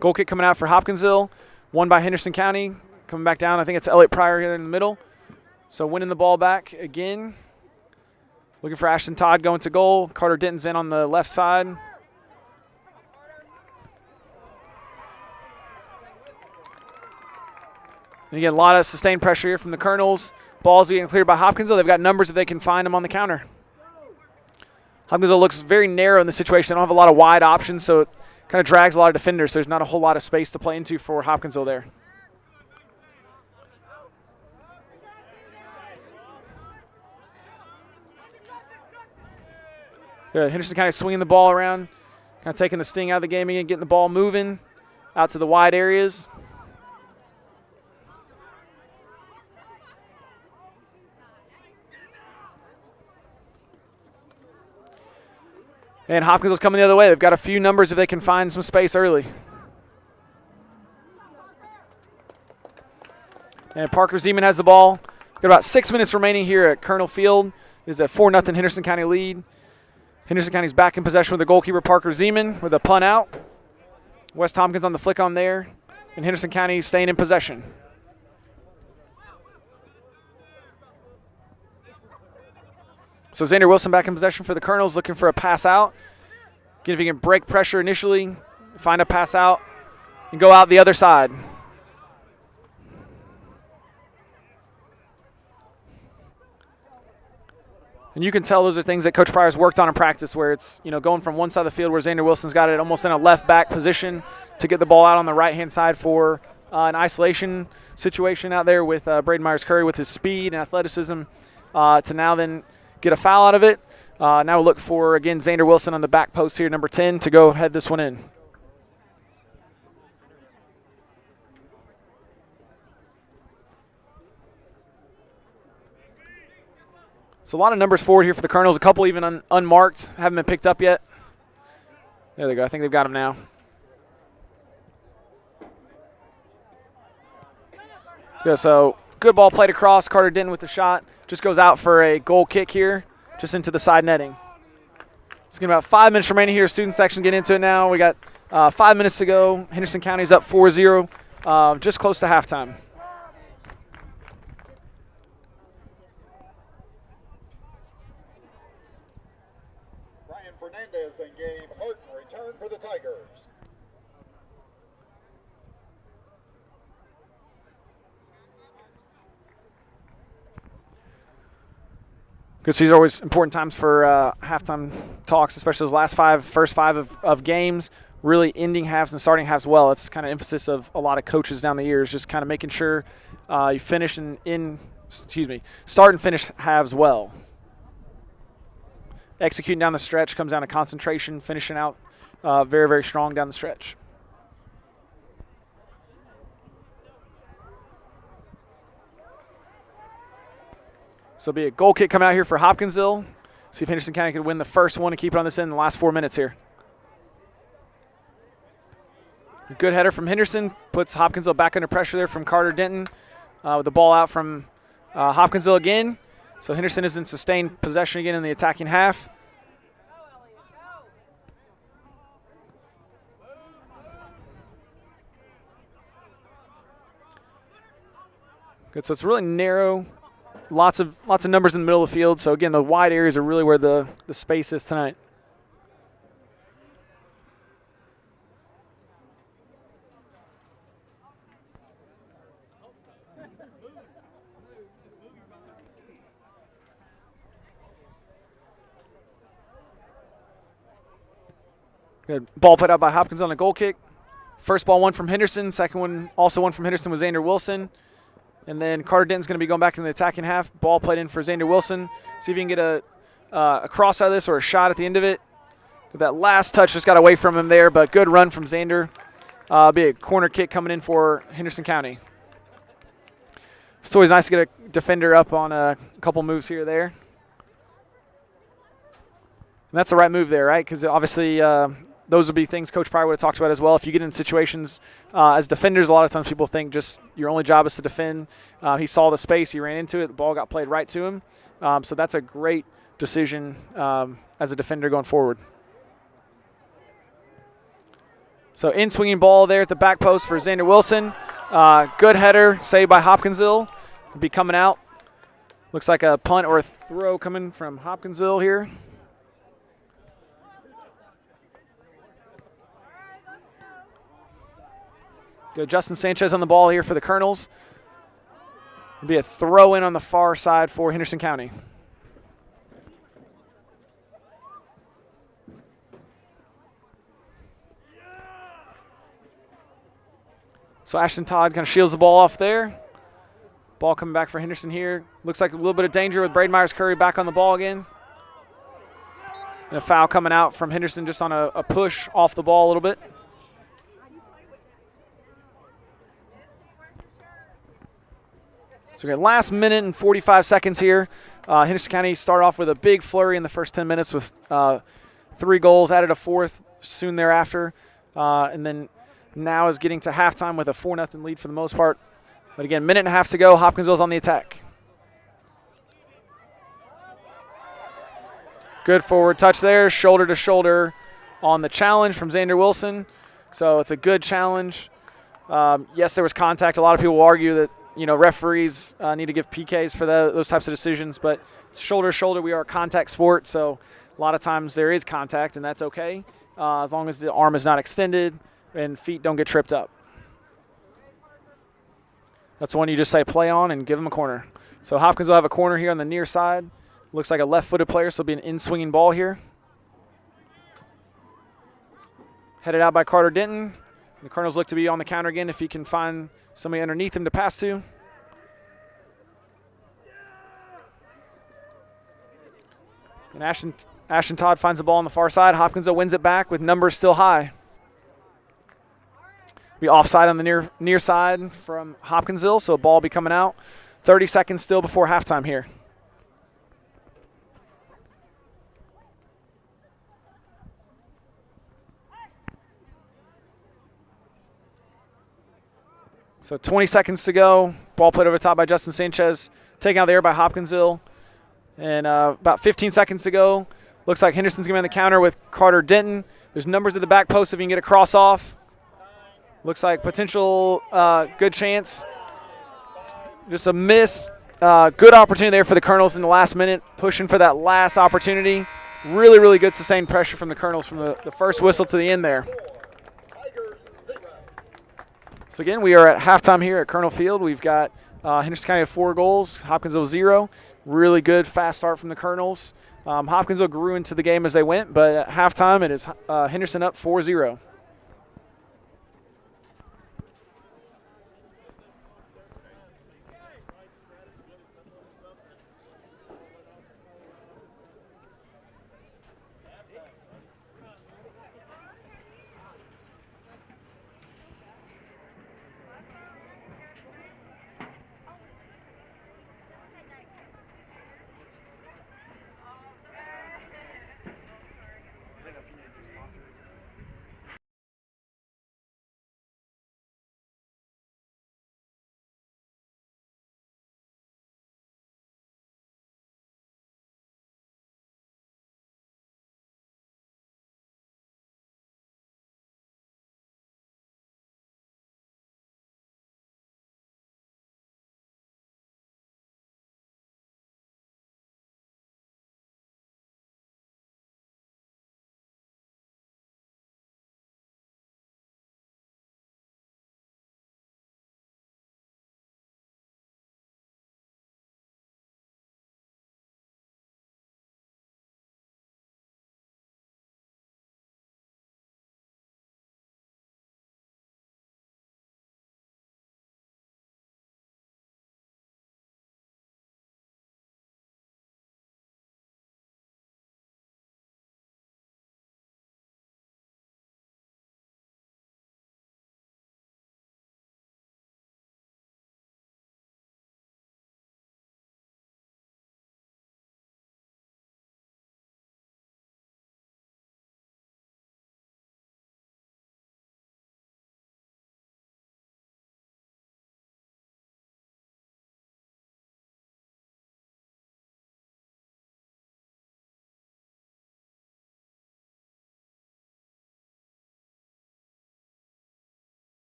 Goal kick coming out for Hopkinsville, won by Henderson County. Coming back down, I think it's Elliott Pryor here in the middle. So winning the ball back again. Looking for Ashton Todd going to goal. Carter Denton's in on the left side. And again, a lot of sustained pressure here from the Colonels. Ball's getting cleared by Hopkinsville. They've got numbers if they can find them on the counter. Hopkinsville looks very narrow in the situation. They don't have a lot of wide options, so it kind of drags a lot of defenders. So there's not a whole lot of space to play into for Hopkinsville there. Good. Henderson kind of swinging the ball around, kind of taking the sting out of the game again, getting the ball moving out to the wide areas. And Hopkinsville's coming the other way. They've got a few numbers if they can find some space early. And Parker Zeman has the ball. Got about 6 minutes remaining here at Colonel Field. It is a 4-0 Henderson County lead. Henderson County's back in possession with the goalkeeper Parker Zeman with a punt out. Wes Tompkins on the flick on there. And Henderson County staying in possession. So Xander Wilson back in possession for the Colonels, looking for a pass out. Again, if he can break pressure initially, find a pass out, and go out the other side. And you can tell those are things that Coach Pryor's worked on in practice, where it's, going from one side of the field where Xander Wilson's got it almost in a left back position to get the ball out on the right-hand side for an isolation situation out there with Braden Myers-Curry with his speed and athleticism to now then get a foul out of it. Now we'll look for, again, Xander Wilson on the back post here, number 10, to go head this one in. So a lot of numbers forward here for the Colonels. A couple even unmarked, haven't been picked up yet. There they go. I think they've got them now. Yeah, so good ball played across. Carter Denton with the shot. Just goes out for a goal kick here, just into the side netting. It's going to be about 5 minutes remaining here. Student section getting into it now. We got 5 minutes to go. Henderson County's up 4-0, just close to halftime. Brian Fernandez and Gabe Horton return for the Tigers. Because these are always important times for halftime talks, especially those first five of games, really ending halves and starting halves well. It's kind of emphasis of a lot of coaches down the years, just kind of making sure you finish start and finish halves well. Executing down the stretch comes down to concentration, finishing out very, very strong down the stretch. So it'll be a goal kick coming out here for Hopkinsville. See if Henderson County can win the first one and keep it on this end in the last 4 minutes here. A good header from Henderson. Puts Hopkinsville back under pressure there from Carter Denton. With the ball out from Hopkinsville again. So Henderson is in sustained possession again in the attacking half. Good, so it's really narrow. Lots of numbers in the middle of the field. So, again, the wide areas are really where the space is tonight. Good ball put out by Hopkins on a goal kick. First ball one from Henderson. Second one, also one from Henderson, was Xander Wilson. And then Carter Denton's going to be going back in the attacking half. Ball played in for Xander Wilson. See if you can get a cross out of this or a shot at the end of it. But that last touch just got away from him there, but good run from Xander. Be a corner kick coming in for Henderson County. It's always nice to get a defender up on a couple moves here or there. And that's the right move there, right? Because obviously those would be things Coach Pryor would have talked about as well. If you get in situations as defenders, a lot of times people think just your only job is to defend. He saw the space, he ran into it, the ball got played right to him. So that's a great decision as a defender going forward. So in-swinging ball there at the back post for Xander Wilson. Good header, saved by Hopkinsville. Will be coming out. Looks like a punt or a throw coming from Hopkinsville here. Good, Justin Sanchez on the ball here for the Colonels. It'll be a throw in on the far side for Henderson County. So Ashton Todd kind of shields the ball off there. Ball coming back for Henderson here. Looks like a little bit of danger with Braden Myers-Curry back on the ball again. And a foul coming out from Henderson just on a push off the ball a little bit. So we got last minute and 45 seconds here. Henderson County started off with a big flurry in the first 10 minutes with 3 goals, added a 4th soon thereafter. And then now is getting to halftime with a 4-0 lead for the most part. But again, minute and a half to go. Hopkinsville's on the attack. Good forward touch there, shoulder to shoulder on the challenge from Xander Wilson. So it's a good challenge. Yes, there was contact. A lot of people will argue that referees need to give PKs for those types of decisions, but it's shoulder to shoulder. We are a contact sport, so a lot of times there is contact, and that's okay as long as the arm is not extended and feet don't get tripped up. That's one you just say play on and give them a corner. So Hopkins will have a corner here on the near side. Looks like a left-footed player, so it'll be an in-swinging ball here. Headed out by Carter Denton. The Colonels look to be on the counter again if he can find somebody underneath him to pass to. And Ashton Todd finds the ball on the far side. Hopkinsville wins it back with numbers still high. Be offside on the near side from Hopkinsville, so ball be coming out. 30 seconds still before halftime here. So 20 seconds to go. Ball played over top by Justin Sanchez. Taken out there by Hopkinsville. And about 15 seconds to go. Looks like Henderson's going to be on the counter with Carter Denton. There's numbers at the back post if you can get a cross off. Looks like potential good chance. Just a miss. Good opportunity there for the Colonels in the last minute. Pushing for that last opportunity. Really, really good sustained pressure from the Colonels from the first whistle to the end there. So again, we are at halftime here at Colonel Field. We've got Henderson County with 4 goals, Hopkinsville 0. Really good fast start from the Colonels. Hopkinsville grew into the game as they went, but at halftime it is Henderson up 4-0.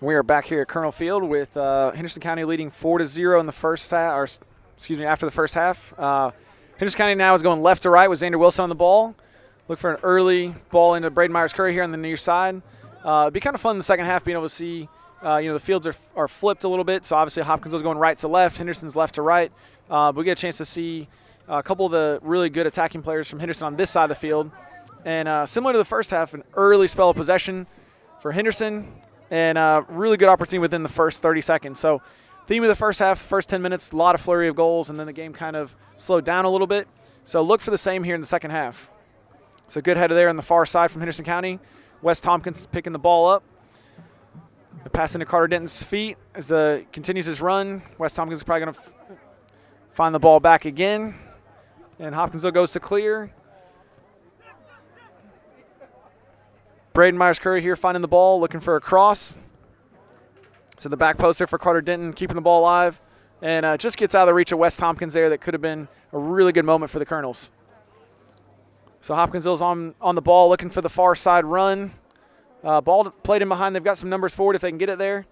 We are back here at Colonel Field with Henderson County leading 4-0 in the first half, or excuse me, after the first half. Henderson County now is going left to right with Xander Wilson on the ball. Look for an early ball into Braden Myers-Curry here on the near side. It'd be kind of fun in the second half being able to see, the fields are flipped a little bit. So obviously Hopkinsville's going right to left, Henderson's left to right. But we get a chance to see a couple of the really good attacking players from Henderson on this side of the field. And similar to the first half, an early spell of possession for Henderson. And really good opportunity within the first 30 seconds. So theme of the first half, first 10 minutes, a lot of flurry of goals, and then the game kind of slowed down a little bit. So look for the same here in the second half. So good header there on the far side from Henderson County. Wes Tompkins picking the ball up. Pass into Carter Denton's feet as continues his run. Wes Tompkins is probably going to find the ball back again. And Hopkinsville goes to clear. Braden Myers-Curry here finding the ball, looking for a cross. So the back post there for Carter Denton, keeping the ball alive. And just gets out of the reach of Wes Tompkins there. That could have been a really good moment for the Colonels. So Hopkinsville's on the ball, looking for the far side run. Ball played in behind. They've got some numbers forward if they can get it there.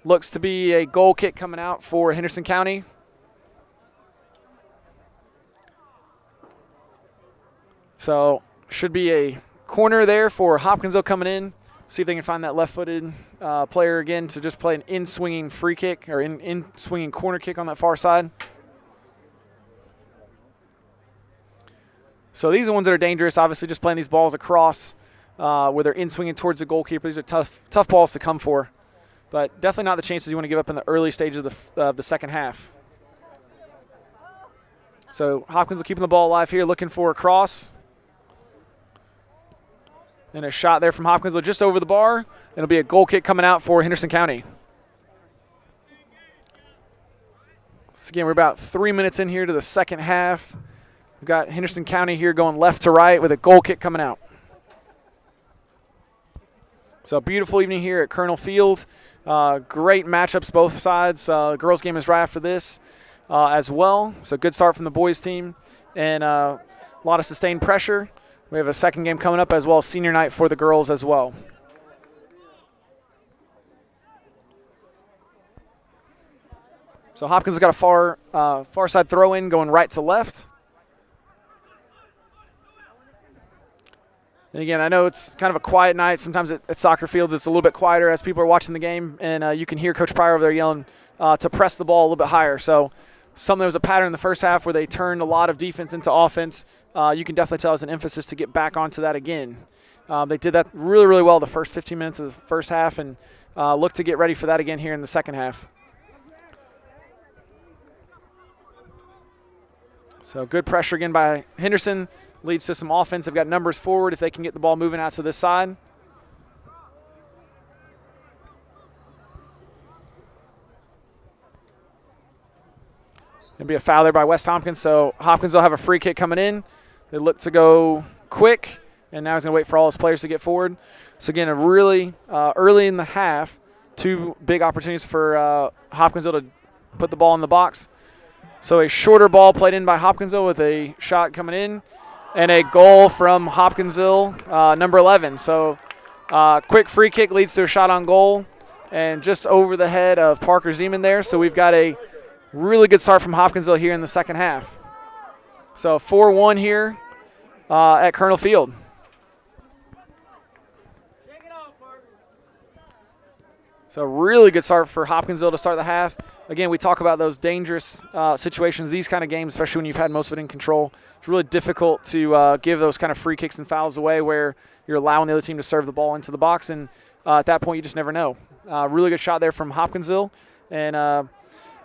Looks to be a goal kick coming out for Henderson County. So should be a corner there for Hopkinsville coming in. See if they can find that left-footed player again to just play an in-swinging free kick or in-swinging corner kick on that far side. So these are the ones that are dangerous. Obviously, just playing these balls across where they're in-swinging towards the goalkeeper. These are tough balls to come for, but definitely not the chances you want to give up in the early stages of the second half. So Hopkinsville keeping the ball alive here, looking for a cross. And a shot there from Hopkinsville just over the bar. It'll be a goal kick coming out for Henderson County. So again, we're about 3 minutes in here to the second half. We've got Henderson County here going left to right with a goal kick coming out. So a beautiful evening here at Colonel Field. Great matchups both sides. The girls' game is right after this as well. So good start from the boys' team. And a lot of sustained pressure. We have a second game coming up as well as senior night for the girls as well. So Hopkins has got a far side throw in going right to left. And again, I know it's kind of a quiet night. Sometimes at soccer fields it's a little bit quieter as people are watching the game, and you can hear Coach Pryor over there yelling to press the ball a little bit higher. So there was a pattern in the first half where they turned a lot of defense into offense. You can definitely tell there's an emphasis to get back onto that again. They did that really, really well the first 15 minutes of the first half, and look to get ready for that again here in the second half. So good pressure again by Henderson. Leads to some offense. They've got numbers forward if they can get the ball moving out to this side. Going to be a foul there by West Tompkins, so Hopkins will have a free kick coming in. They look to go quick, and now he's going to wait for all his players to get forward. So again, a really early in the half, two big opportunities for Hopkinsville to put the ball in the box. So a shorter ball played in by Hopkinsville with a shot coming in, and a goal from Hopkinsville, number 11. So quick free kick leads to a shot on goal, and just over the head of Parker Zeman there. So we've got a really good start from Hopkinsville here in the second half. So 4-1 here at Colonel Field. So really good start for Hopkinsville to start the half. Again, we talk about those dangerous situations, these kind of games, especially when you've had most of it in control. It's really difficult to give those kind of free kicks and fouls away where you're allowing the other team to serve the ball into the box, and at that point you just never know. Really good shot there from Hopkinsville, and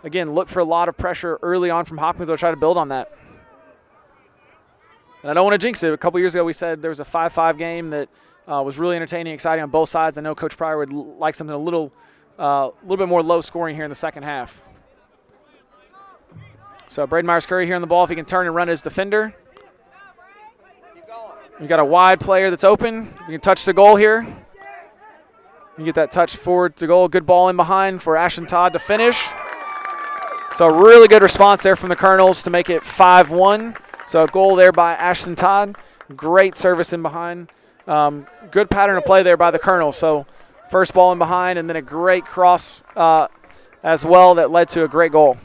again, look for a lot of pressure early on from Hopkinsville to try to build on that. And I don't want to jinx it. A couple years ago we said there was a 5-5 game that was really entertaining, exciting on both sides. I know Coach Pryor would like something a little bit more low scoring here in the second half. So Braden Myers-Curry here on the ball. If he can turn and run his defender. You got a wide player that's open. You can touch the goal here. You get that touch forward to goal. Good ball in behind for Ashton Todd to finish. So really good response there from the Colonels to make it 5-1. So a goal there by Ashton Todd. Great service in behind. Good pattern of play there by the Colonels. So First ball in behind, and then a great cross as well that led to a great goal.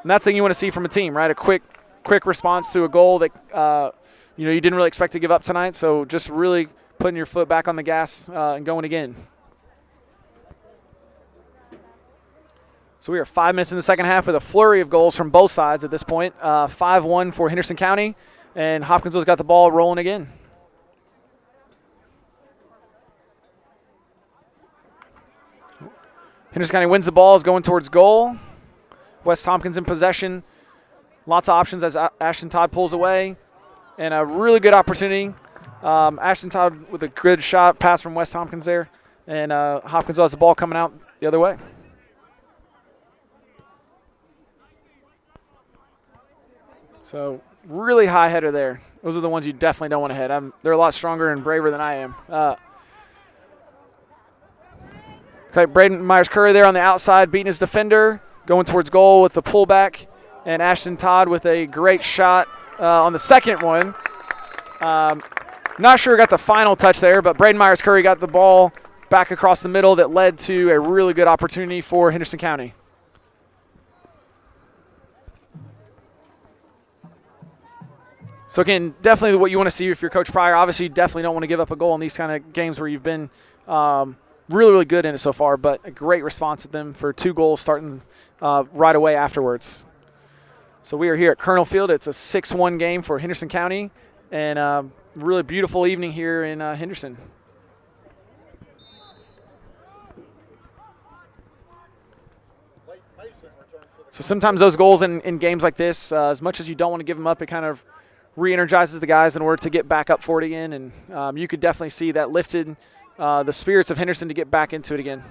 And that's the thing you want to see from a team, right? A quick response to a goal that you didn't really expect to give up tonight. So just really putting your foot back on the gas and going again. So we are 5 minutes in the second half with a flurry of goals from both sides at this point. 5-1 for Henderson County, and Hopkinsville's got the ball rolling again. Henderson County wins the ball, is going towards goal. West Tompkins in possession. Lots of options as Ashton Todd pulls away. And a really good opportunity. Ashton Todd with a good shot, pass from West Tompkins there. And Hopkinsville has the ball coming out the other way. So really high header there. Those are the ones you definitely don't want to hit. They're a lot stronger and braver than I am. Okay, Braden Myers-Curry there on the outside, beating his defender, going towards goal with the pullback. And Ashton Todd with a great shot on the second one. Not sure got the final touch there, but Braden Myers-Curry got the ball back across the middle that led to a really good opportunity for Henderson County. So, again, definitely what you want to see if you're Coach Pryor. Obviously, you definitely don't want to give up a goal in these kind of games where you've been really, really good in it so far, but a great response with them for 2 goals starting right away afterwards. So we are here at Colonel Field. It's a 6-1 game for Henderson County, and really beautiful evening here in Henderson. So sometimes those goals in games like this, as much as you don't want to give them up, it kind of re-energizes the guys in order to get back up for it again, and you could definitely see that lifted the spirits of Henderson to get back into it again.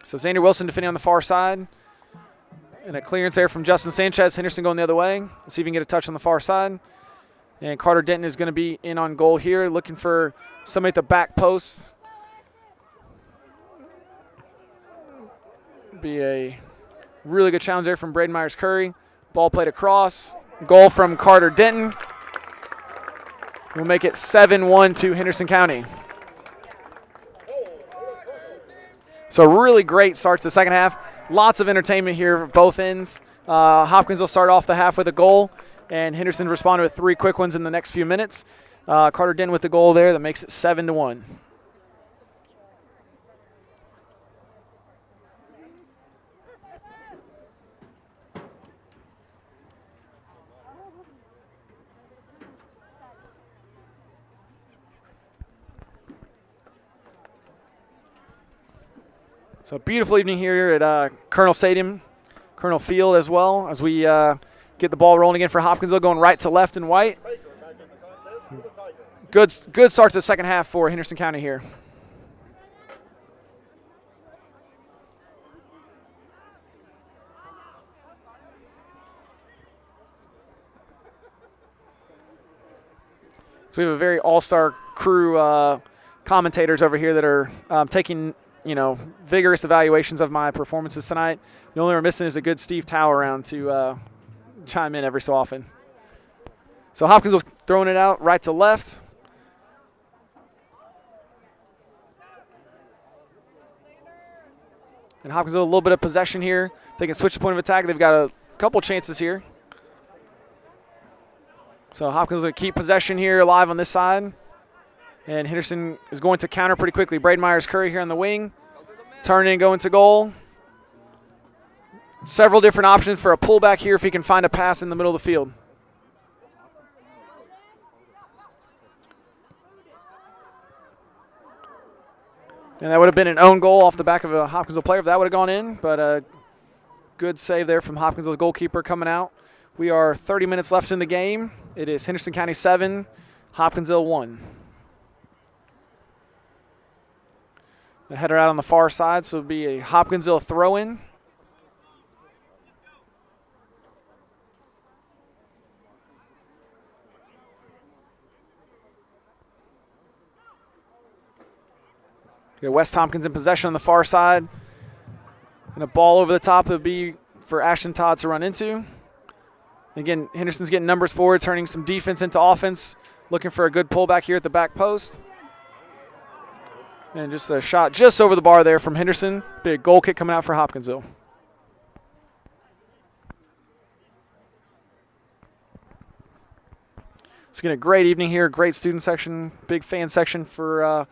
So Xander Wilson defending on the far side. And a clearance there from Justin Sanchez. Henderson going the other way. Let's see if he can get a touch on the far side. And Carter Denton is going to be in on goal here, looking for somebody at the back post. Be a really good challenge there from Braden Myers-Curry. Ball played across. Goal from Carter Denton. We'll make it 7-1 to Henderson County. So really great starts to the second half. Lots of entertainment here at both ends. Hopkins will start off the half with a goal, and Henderson responded with 3 quick ones in the next few minutes. Carter Denton with the goal there that makes it 7-1. So beautiful evening here at Colonel Stadium, Colonel Field as well, as we get the ball rolling again for Hopkinsville, going right to left and white. Good start to the second half for Henderson County here. So we have a very all-star crew commentators over here that are taking vigorous evaluations of my performances tonight. The only one we're missing is a good Steve Tao around to chime in every so often. So Hopkins throwing it out right to left. And Hopkins with a little bit of possession here. If they can switch the point of attack, they've got a couple chances here. So Hopkins will keep possession here alive on this side. And Henderson is going to counter pretty quickly. Braden Myers-Curry here on the wing. Turning and going to goal. Several different options for a pullback here if he can find a pass in the middle of the field. And that would have been an own goal off the back of a Hopkinsville player if that would have gone in. But a good save there from Hopkinsville's goalkeeper coming out. We are 30 minutes left in the game. It is Henderson County 7, Hopkinsville 1. The header out on the far side, so it'll be a Hopkinsville throw-in. West Tompkins in possession on the far side. And a ball over the top that would be for Ashton Todd to run into. Again, Henderson's getting numbers forward, turning some defense into offense, looking for a good pullback here at the back post. And just a shot just over the bar there from Henderson. Big goal kick coming out for Hopkinsville. It's been a great evening here, great student section, big fan section for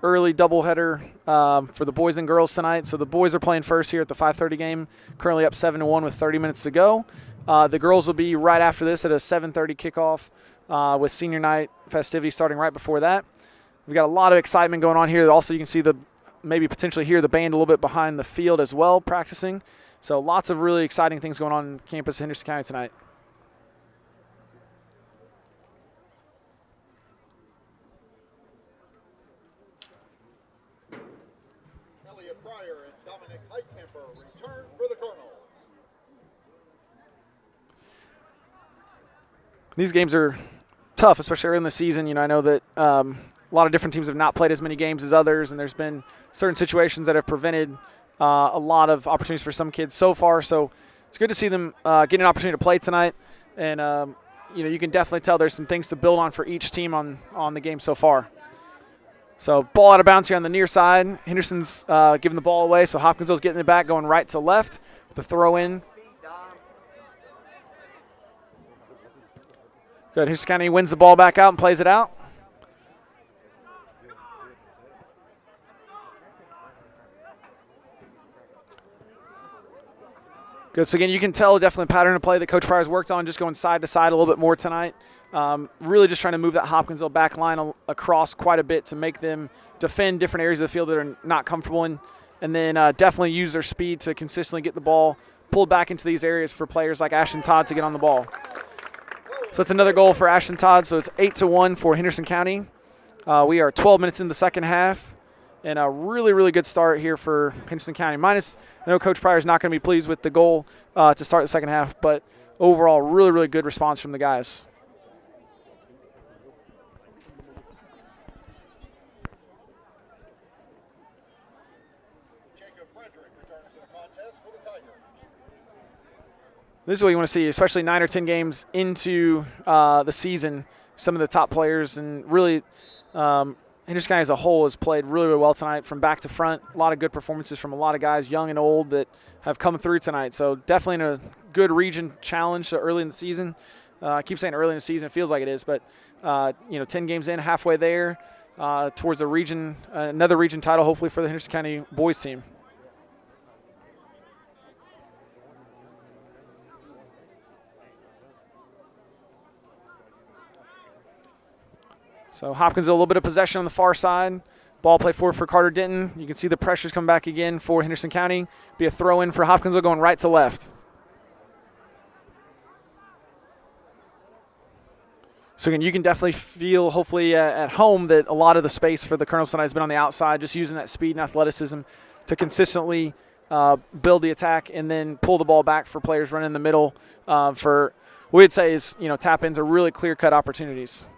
early doubleheader for the boys and girls tonight. So the boys are playing first here at the 5:30 game, currently up 7-1 with 30 minutes to go. The girls will be right after this at a 7:30 kickoff with senior night festivities starting right before that. We've got a lot of excitement going on here. Also, you can see maybe potentially hear the band a little bit behind the field as well practicing. So lots of really exciting things going on campus in Henderson County tonight. Return for the Colonels. These games are tough, especially early in the season. You know, I know that a lot of different teams have not played as many games as others, and there's been certain situations that have prevented a lot of opportunities for some kids so far. So it's good to see them get an opportunity to play tonight. And, you know, you can definitely tell there's some things to build on for each team on the game so far. So ball out of bounds here on the near side. Henderson's giving the ball away, so Hopkinsville's getting it back, going right to left with the throw in. Good. Henderson County wins the ball back out and plays it out. Good. So, again, you can tell definitely a pattern of play that Coach Pryor's worked on, just going side to side a little bit more tonight. Really just trying to move that Hopkinsville back line across quite a bit to make them defend different areas of the field that are not comfortable in, and then definitely use their speed to consistently get the ball pulled back into these areas for players like Ashton Todd to get on the ball. So that's another goal for Ashton Todd. So it's 8-1 for Henderson County. We are 12 minutes in the second half, and a really, really good start here for Henderson County. I know Coach Pryor is not going to be pleased with the goal to start the second half, but overall, really, really good response from the guys. This is what you want to see, especially 9 or 10 games into the season. Some of the top players, and really Henderson County as a whole has played really, really well tonight from back to front. A lot of good performances from a lot of guys, young and old, that have come through tonight. So definitely in a good region challenge so early in the season. I keep saying early in the season. It feels like it is, but 10 games in, halfway there towards a region, another region title hopefully for the Henderson County boys team. So Hopkinsville, a little bit of possession on the far side. Ball played forward for Carter Denton. You can see the pressures come back again for Henderson County. Be a throw in for Hopkinsville going right to left. So again, you can definitely feel, hopefully at home, that a lot of the space for the Colonels tonight has been on the outside, just using that speed and athleticism to consistently build the attack and then pull the ball back for players running in the middle for what we'd say is, tap-ins are really clear-cut opportunities.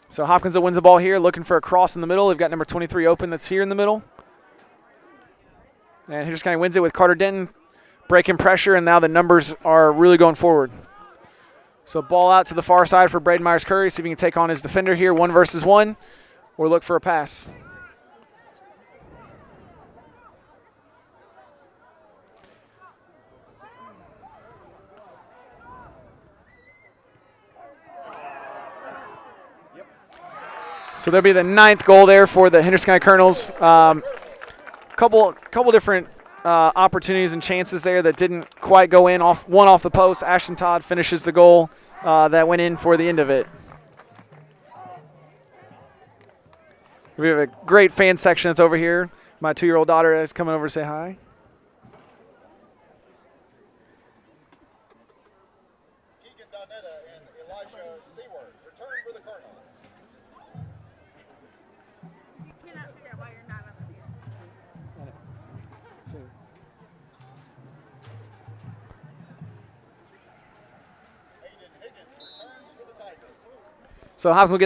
So Hopkinsville wins the ball here, looking for a cross in the middle. They've got number 23 open that's here in the middle. And Henderson County wins it with Carter Denton breaking pressure, and now the numbers are really going forward. So ball out to the far side for Braden Myers-Curry. See if he can take on his defender here, 1 versus 1, or look for a pass. So there'll be the 9th goal there for the Henderson County Colonels. Couple different opportunities and chances there that didn't quite go in. One off the post. Ashton Todd finishes the goal that went in for the end of it. We have a great fan section that's over here. My 2-year-old daughter is coming over to say hi. So Hopkinsville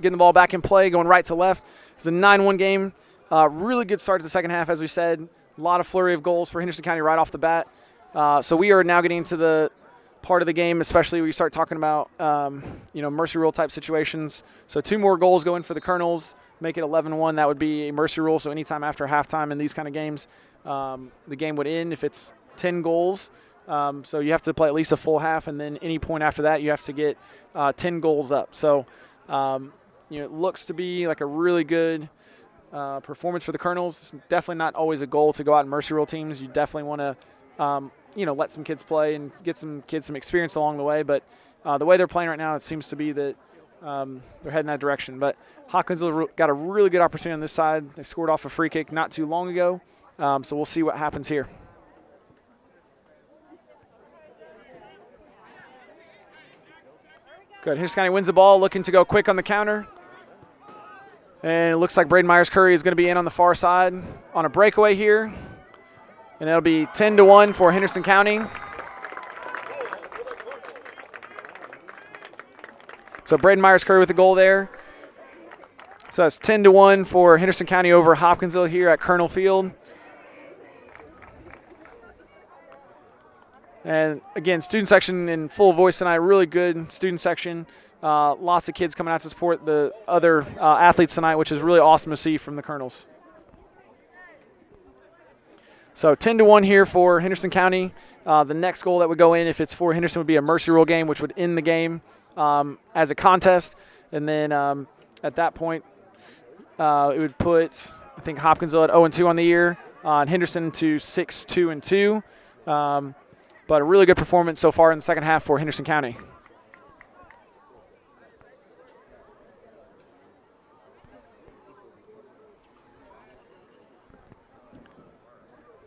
getting the ball back in play, going right to left. It's a 9-1 game. Really good start to the second half, as we said. A lot of flurry of goals for Henderson County right off the bat. So we are now getting into the part of the game, especially when you start talking about, mercy rule type situations. So 2 more goals go in for the Colonels, make it 11-1. That would be a mercy rule. So anytime after halftime in these kind of games, the game would end if it's 10 goals. So you have to play at least a full half, and then any point after that, you have to get 10 goals up. So, it looks to be like a really good performance for the Colonels. It's definitely not always a goal to go out and mercy rule teams. You definitely want to, let some kids play and get some kids some experience along the way. But the way they're playing right now, it seems to be that they're heading that direction. But Hopkinsville got a really good opportunity on this side. They scored off a free kick not too long ago. So we'll see what happens here. Good. Henderson County wins the ball, looking to go quick on the counter. And it looks like Braden Myers-Curry is going to be in on the far side on a breakaway here. And that'll be 10-1 for Henderson County. So Braden Myers-Curry with the goal there. So it's 10-1 for Henderson County over Hopkinsville here at Colonel Field. And again, student section in full voice tonight, really good student section. Lots of kids coming out to support the other athletes tonight, which is really awesome to see from the Colonels. So 10-1 here for Henderson County. The next goal that would go in, if it's for Henderson, would be a mercy rule game, which would end the game as a contest. And then at that point, it would put, I think, Hopkinsville at 0-2 on the year, and Henderson to 6-2-2. But a really good performance so far in the second half for Henderson County.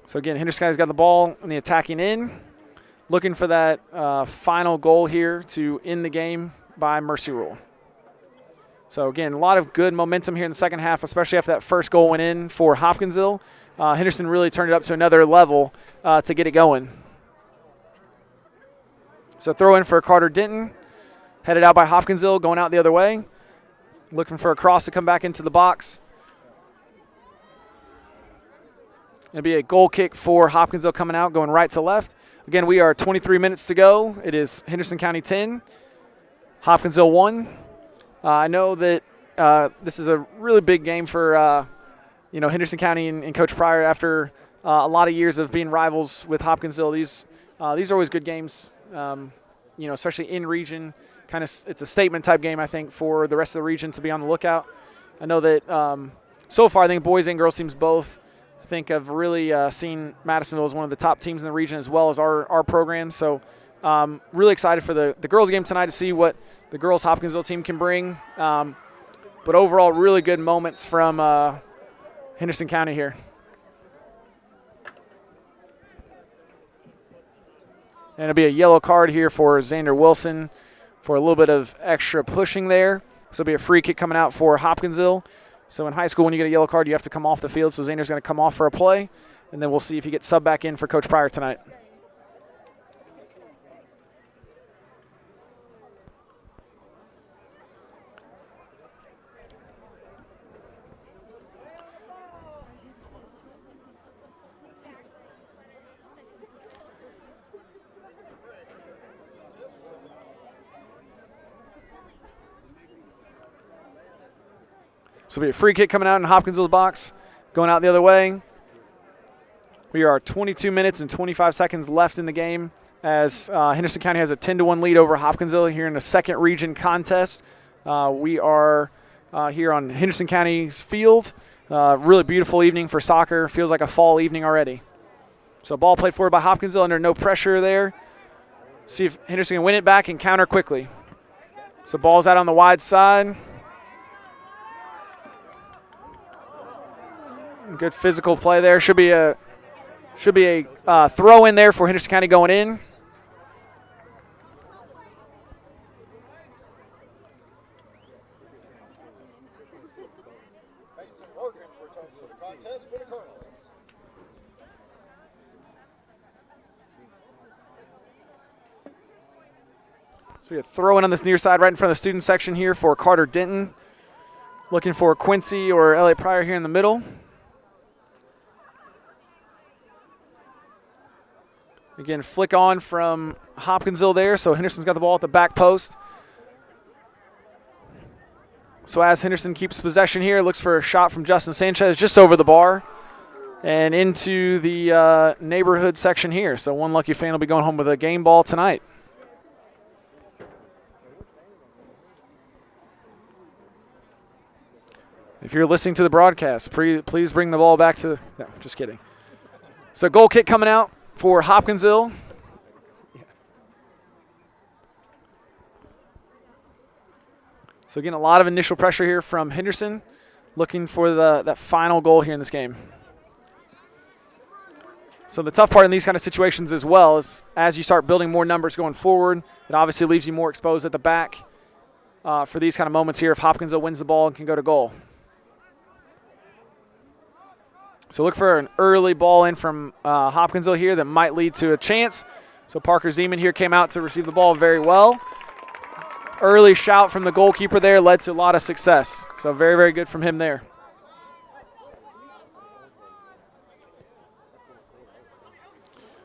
So again, Henderson County's got the ball in the attacking end, looking for that final goal here to end the game by mercy rule. So again, a lot of good momentum here in the second half, especially after that first goal went in for Hopkinsville. Henderson really turned it up to another level to get it going. So throw in for Carter Denton, headed out by Hopkinsville, going out the other way, looking for a cross to come back into the box. It'll be a goal kick for Hopkinsville coming out, going right to left. Again, we are 23 minutes to go. It is Henderson County 10, Hopkinsville 1. I know that this is a really big game for Henderson County and Coach Pryor after a lot of years of being rivals with Hopkinsville. These are always good games. Especially in region, kind of it's a statement type game, I think, for the rest of the region to be on the lookout. I know that so far, I think boys and girls teams both, I think, have really seen Madisonville as one of the top teams in the region as well as our program. So really excited for the girls game tonight to see what the girls Hopkinsville team can bring. But overall, really good moments from Henderson County here. And it'll be a yellow card here for Xander Wilson for a little bit of extra pushing there. So it'll be a free kick coming out for Hopkinsville. So in high school, when you get a yellow card, you have to come off the field. So Xander's going to come off for a play, and then we'll see if he gets subbed back in for Coach Pryor tonight. So it'll be a free kick coming out in Hopkinsville's box, going out the other way. We are 22 minutes and 25 seconds left in the game as Henderson County has a 10-1 lead over Hopkinsville here in the second region contest. We are here on Henderson County's field. Really beautiful evening for soccer. Feels like a fall evening already. So ball played forward by Hopkinsville under no pressure there. See if Henderson can win it back and counter quickly. So ball's out on the wide side. Good physical play there. Should be a throw in there for Henderson County going in. So we have throw in on this near side right in front of the student section here for Carter Denton. Looking for Quincy or Elliott Pryor here in the middle. Again, flick on from Hopkinsville there, so Henderson's got the ball at the back post. So as Henderson keeps possession here, looks for a shot from Justin Sanchez just over the bar and into the neighborhood section here. So one lucky fan will be going home with a game ball tonight. If you're listening to the broadcast, please bring the ball back to – no, just kidding. So goal kick coming out for Hopkinsville. So again, a lot of initial pressure here from Henderson, looking for that final goal here in this game. So the tough part in these kind of situations as well is as you start building more numbers going forward, it obviously leaves you more exposed at the back for these kind of moments here if Hopkinsville wins the ball and can go to goal. So look for an early ball in from Hopkinsville here that might lead to a chance. So Parker Zeman here came out to receive the ball very well. Early shout from the goalkeeper there led to a lot of success. So very, very good from him there.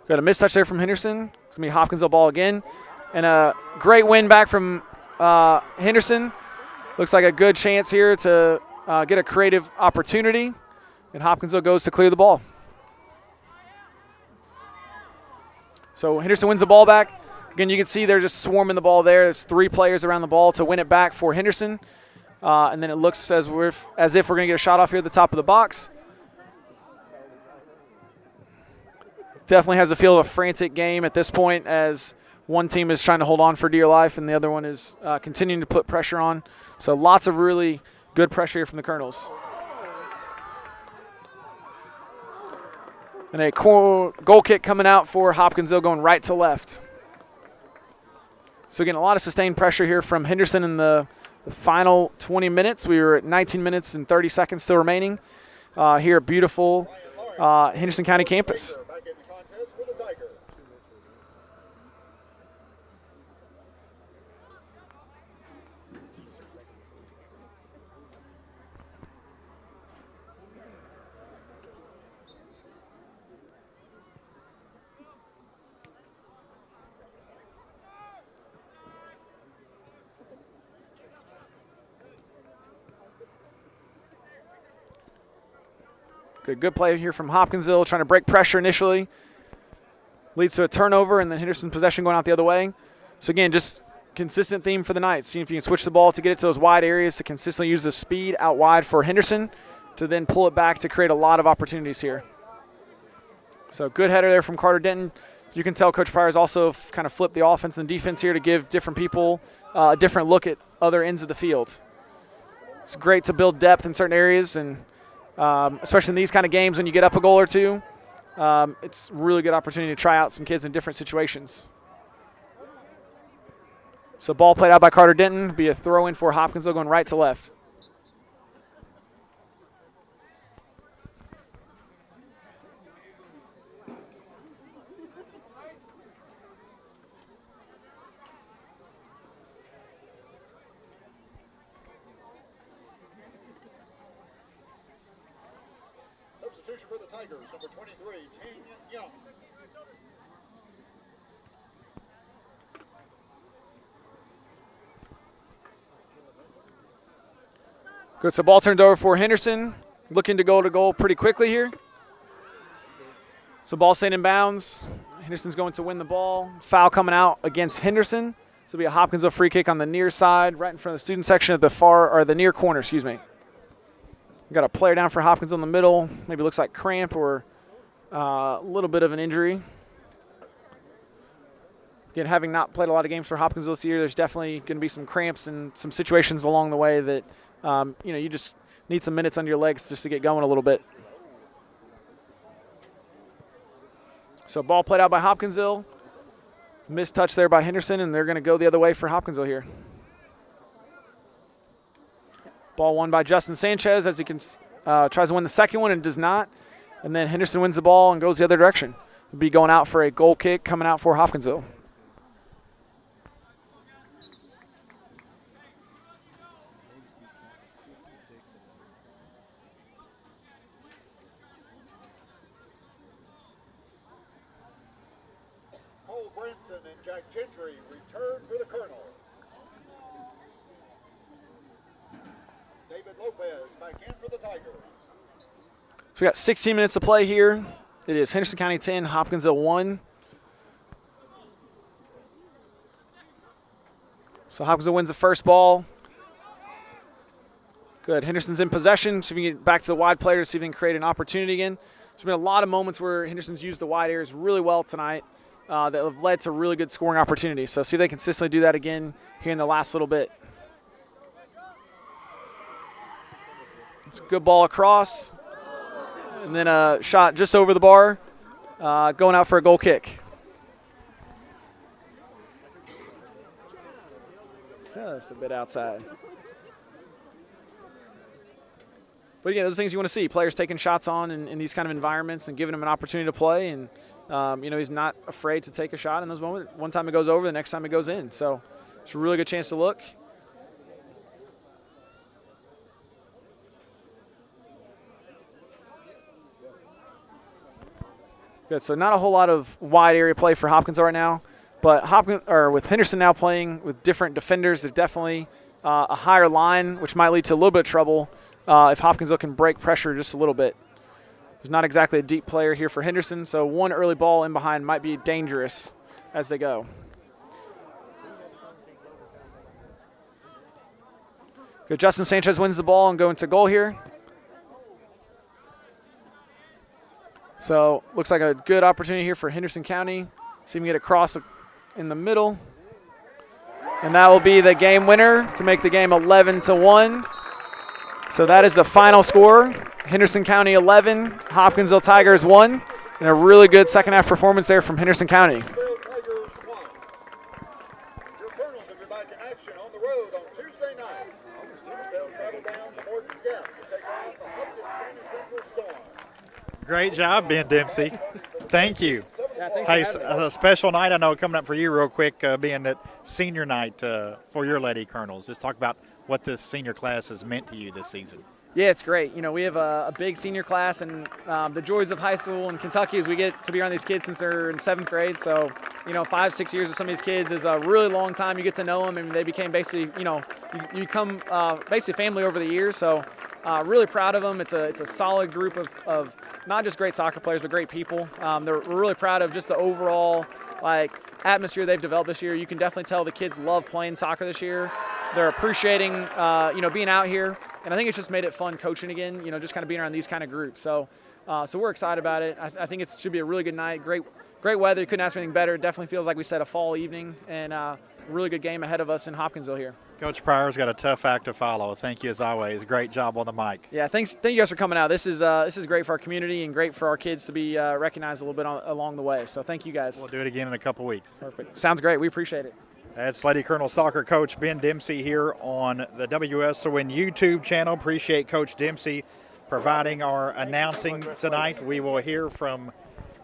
Got a mistouch there from Henderson. It's going to be Hopkinsville ball again. And a great win back from Henderson. Looks like a good chance here to get a creative opportunity. And Hopkinsville goes to clear the ball. So Henderson wins the ball back. Again, you can see they're just swarming the ball there. There's 3 players around the ball to win it back for Henderson. And then it looks as if we're going to get a shot off here at the top of the box. Definitely has a feel of a frantic game at this point as one team is trying to hold on for dear life and the other one is continuing to put pressure on. So lots of really good pressure here from the Colonels. And a goal kick coming out for Hopkinsville going right to left. So again, a lot of sustained pressure here from Henderson in the final 20 minutes. We were at 19 minutes and 30 seconds still remaining here at beautiful Henderson County campus. Good play here from Hopkinsville, trying to break pressure initially. Leads to a turnover, and then Henderson possession going out the other way. So, again, just consistent theme for the night. Seeing if you can switch the ball to get it to those wide areas to consistently use the speed out wide for Henderson to then pull it back to create a lot of opportunities here. So, good header there from Carter Denton. You can tell Coach Pryor's also kind of flipped the offense and defense here to give different people a different look at other ends of the field. It's great to build depth in certain areas, and especially in these kind of games when you get up a goal or two, it's a really good opportunity to try out some kids in different situations. So ball played out by Carter Denton. Be a throw in for Hopkinsville going right to left. Substitution for the Tigers, number 23, Ting Young. Good, so ball turned over for Henderson. Looking to go to goal pretty quickly here. So ball staying in bounds. Henderson's going to win the ball. Foul coming out against Henderson. So it'll be a Hopkinsville free kick on the near side, right in front of the student section at the near corner, excuse me. We've got a player down for Hopkinsville in the middle. Maybe looks like cramp or a little bit of an injury. Again, having not played a lot of games for Hopkinsville this year, there's definitely going to be some cramps and some situations along the way that you just need some minutes under your legs just to get going a little bit. So ball played out by Hopkinsville. Missed touch there by Henderson, and they're going to go the other way for Hopkinsville here. Ball won by Justin Sanchez as he tries to win the second one and does not. And then Henderson wins the ball and goes the other direction. He'll be going out for a goal kick coming out for Hopkinsville. Hold Cole Branson and Jack Gentry return for the Colonel. David Lopez back in for the Tigers. So we got 16 minutes to play here. It is Henderson County 10, Hopkinsville 1. So Hopkinsville wins the first ball. Good. Henderson's in possession. See if we can get back to the wide player to see if we can create an opportunity again. There's been a lot of moments where Henderson's used the wide areas really well tonight that have led to really good scoring opportunities. So see if they consistently do that again here in the last little bit. It's a good ball across. And then a shot just over the bar, going out for a goal kick. Just a bit outside. But again, those things you want to see. Players taking shots on in these kind of environments and giving them an opportunity to play. And, he's not afraid to take a shot in those moments. One time it goes over, the next time it goes in. So it's a really good chance to look. Good. So not a whole lot of wide area play for Hopkins right now. But with Henderson now playing with different defenders, there's definitely a higher line, which might lead to a little bit of trouble if Hopkinsville can break pressure just a little bit. There's not exactly a deep player here for Henderson, so one early ball in behind might be dangerous as they go. Good. Justin Sanchez wins the ball and going to goal here. So looks like a good opportunity here for Henderson County. See if we can get across in the middle. And that will be the game winner to make the game 11-1. So that is the final score. Henderson County 11, Hopkinsville Tigers 1. And a really good second half performance there from Henderson County. Your Colonels will be back in action on the road on Tuesday night. They'll travel down to Morgan's Gap to take on the Hopkins County Central Storm. Great job, Ben Dempsey. Thank you. Yeah, thanks Hey, for having me. a special night I know coming up for you real quick, being that senior night for your Lady Colonels. Just talk about what this senior class has meant to you this season. Yeah, it's great. We have a big senior class, and the joys of high school in Kentucky is we get to be around these kids since they're in 7th grade. So, 5-6 years with some of these kids is a really long time. You get to know them, and they became basically, you become basically family over the years. So, really proud of them. It's a solid group of not just great soccer players, but great people. We're really proud of just the overall atmosphere they've developed this year. You can definitely tell the kids love playing soccer this year. They're appreciating, being out here. And I think it's just made it fun coaching again, just kind of being around these kind of groups. So we're excited about it. I think it should be a really good night. Great weather. You couldn't ask for anything better. It definitely feels like we said a fall evening, and a really good game ahead of us in Hopkinsville here. Coach Pryor's got a tough act to follow. Thank you as always. Great job on the mic. Yeah, thank you guys for coming out. This is great for our community and great for our kids to be recognized a little bit along the way. So thank you guys. We'll do it again in a couple weeks. Perfect. Sounds great. We appreciate it. That's Lady Colonel soccer coach Ben Dempsey here on the WSON YouTube channel. Appreciate Coach Dempsey providing our announcing tonight. We will hear from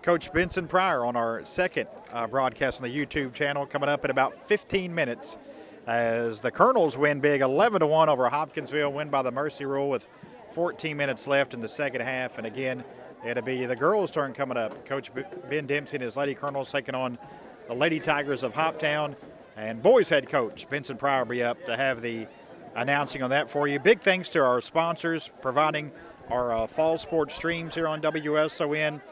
Coach Benson Pryor on our second broadcast on the YouTube channel coming up in about 15 minutes as the Colonels win big 11-1 over Hopkinsville, win by the mercy rule with 14 minutes left in the second half. And again, it'll be the girls' turn coming up. Coach Ben Dempsey and his Lady Colonels taking on the Lady Tigers of Hoptown. And boys head coach Benson Pryor will be up to have the announcing on that for you. Big thanks to our sponsors providing our fall sports streams here on WSON.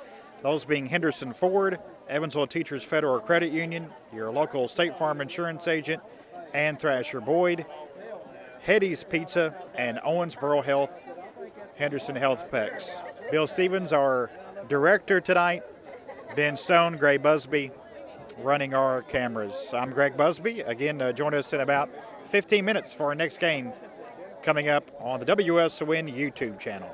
Those being Henderson Ford, Evansville Teachers Federal Credit Union, your local State Farm insurance agent, and Thrasher Boyd, Hetty's Pizza, and Owensboro Health, Henderson Health Pecs. Bill Stevens, our director tonight, Ben Stone, Gray Busby, running our cameras. I'm Greg Busby. Again, join us in about 15 minutes for our next game coming up on the WSON YouTube channel.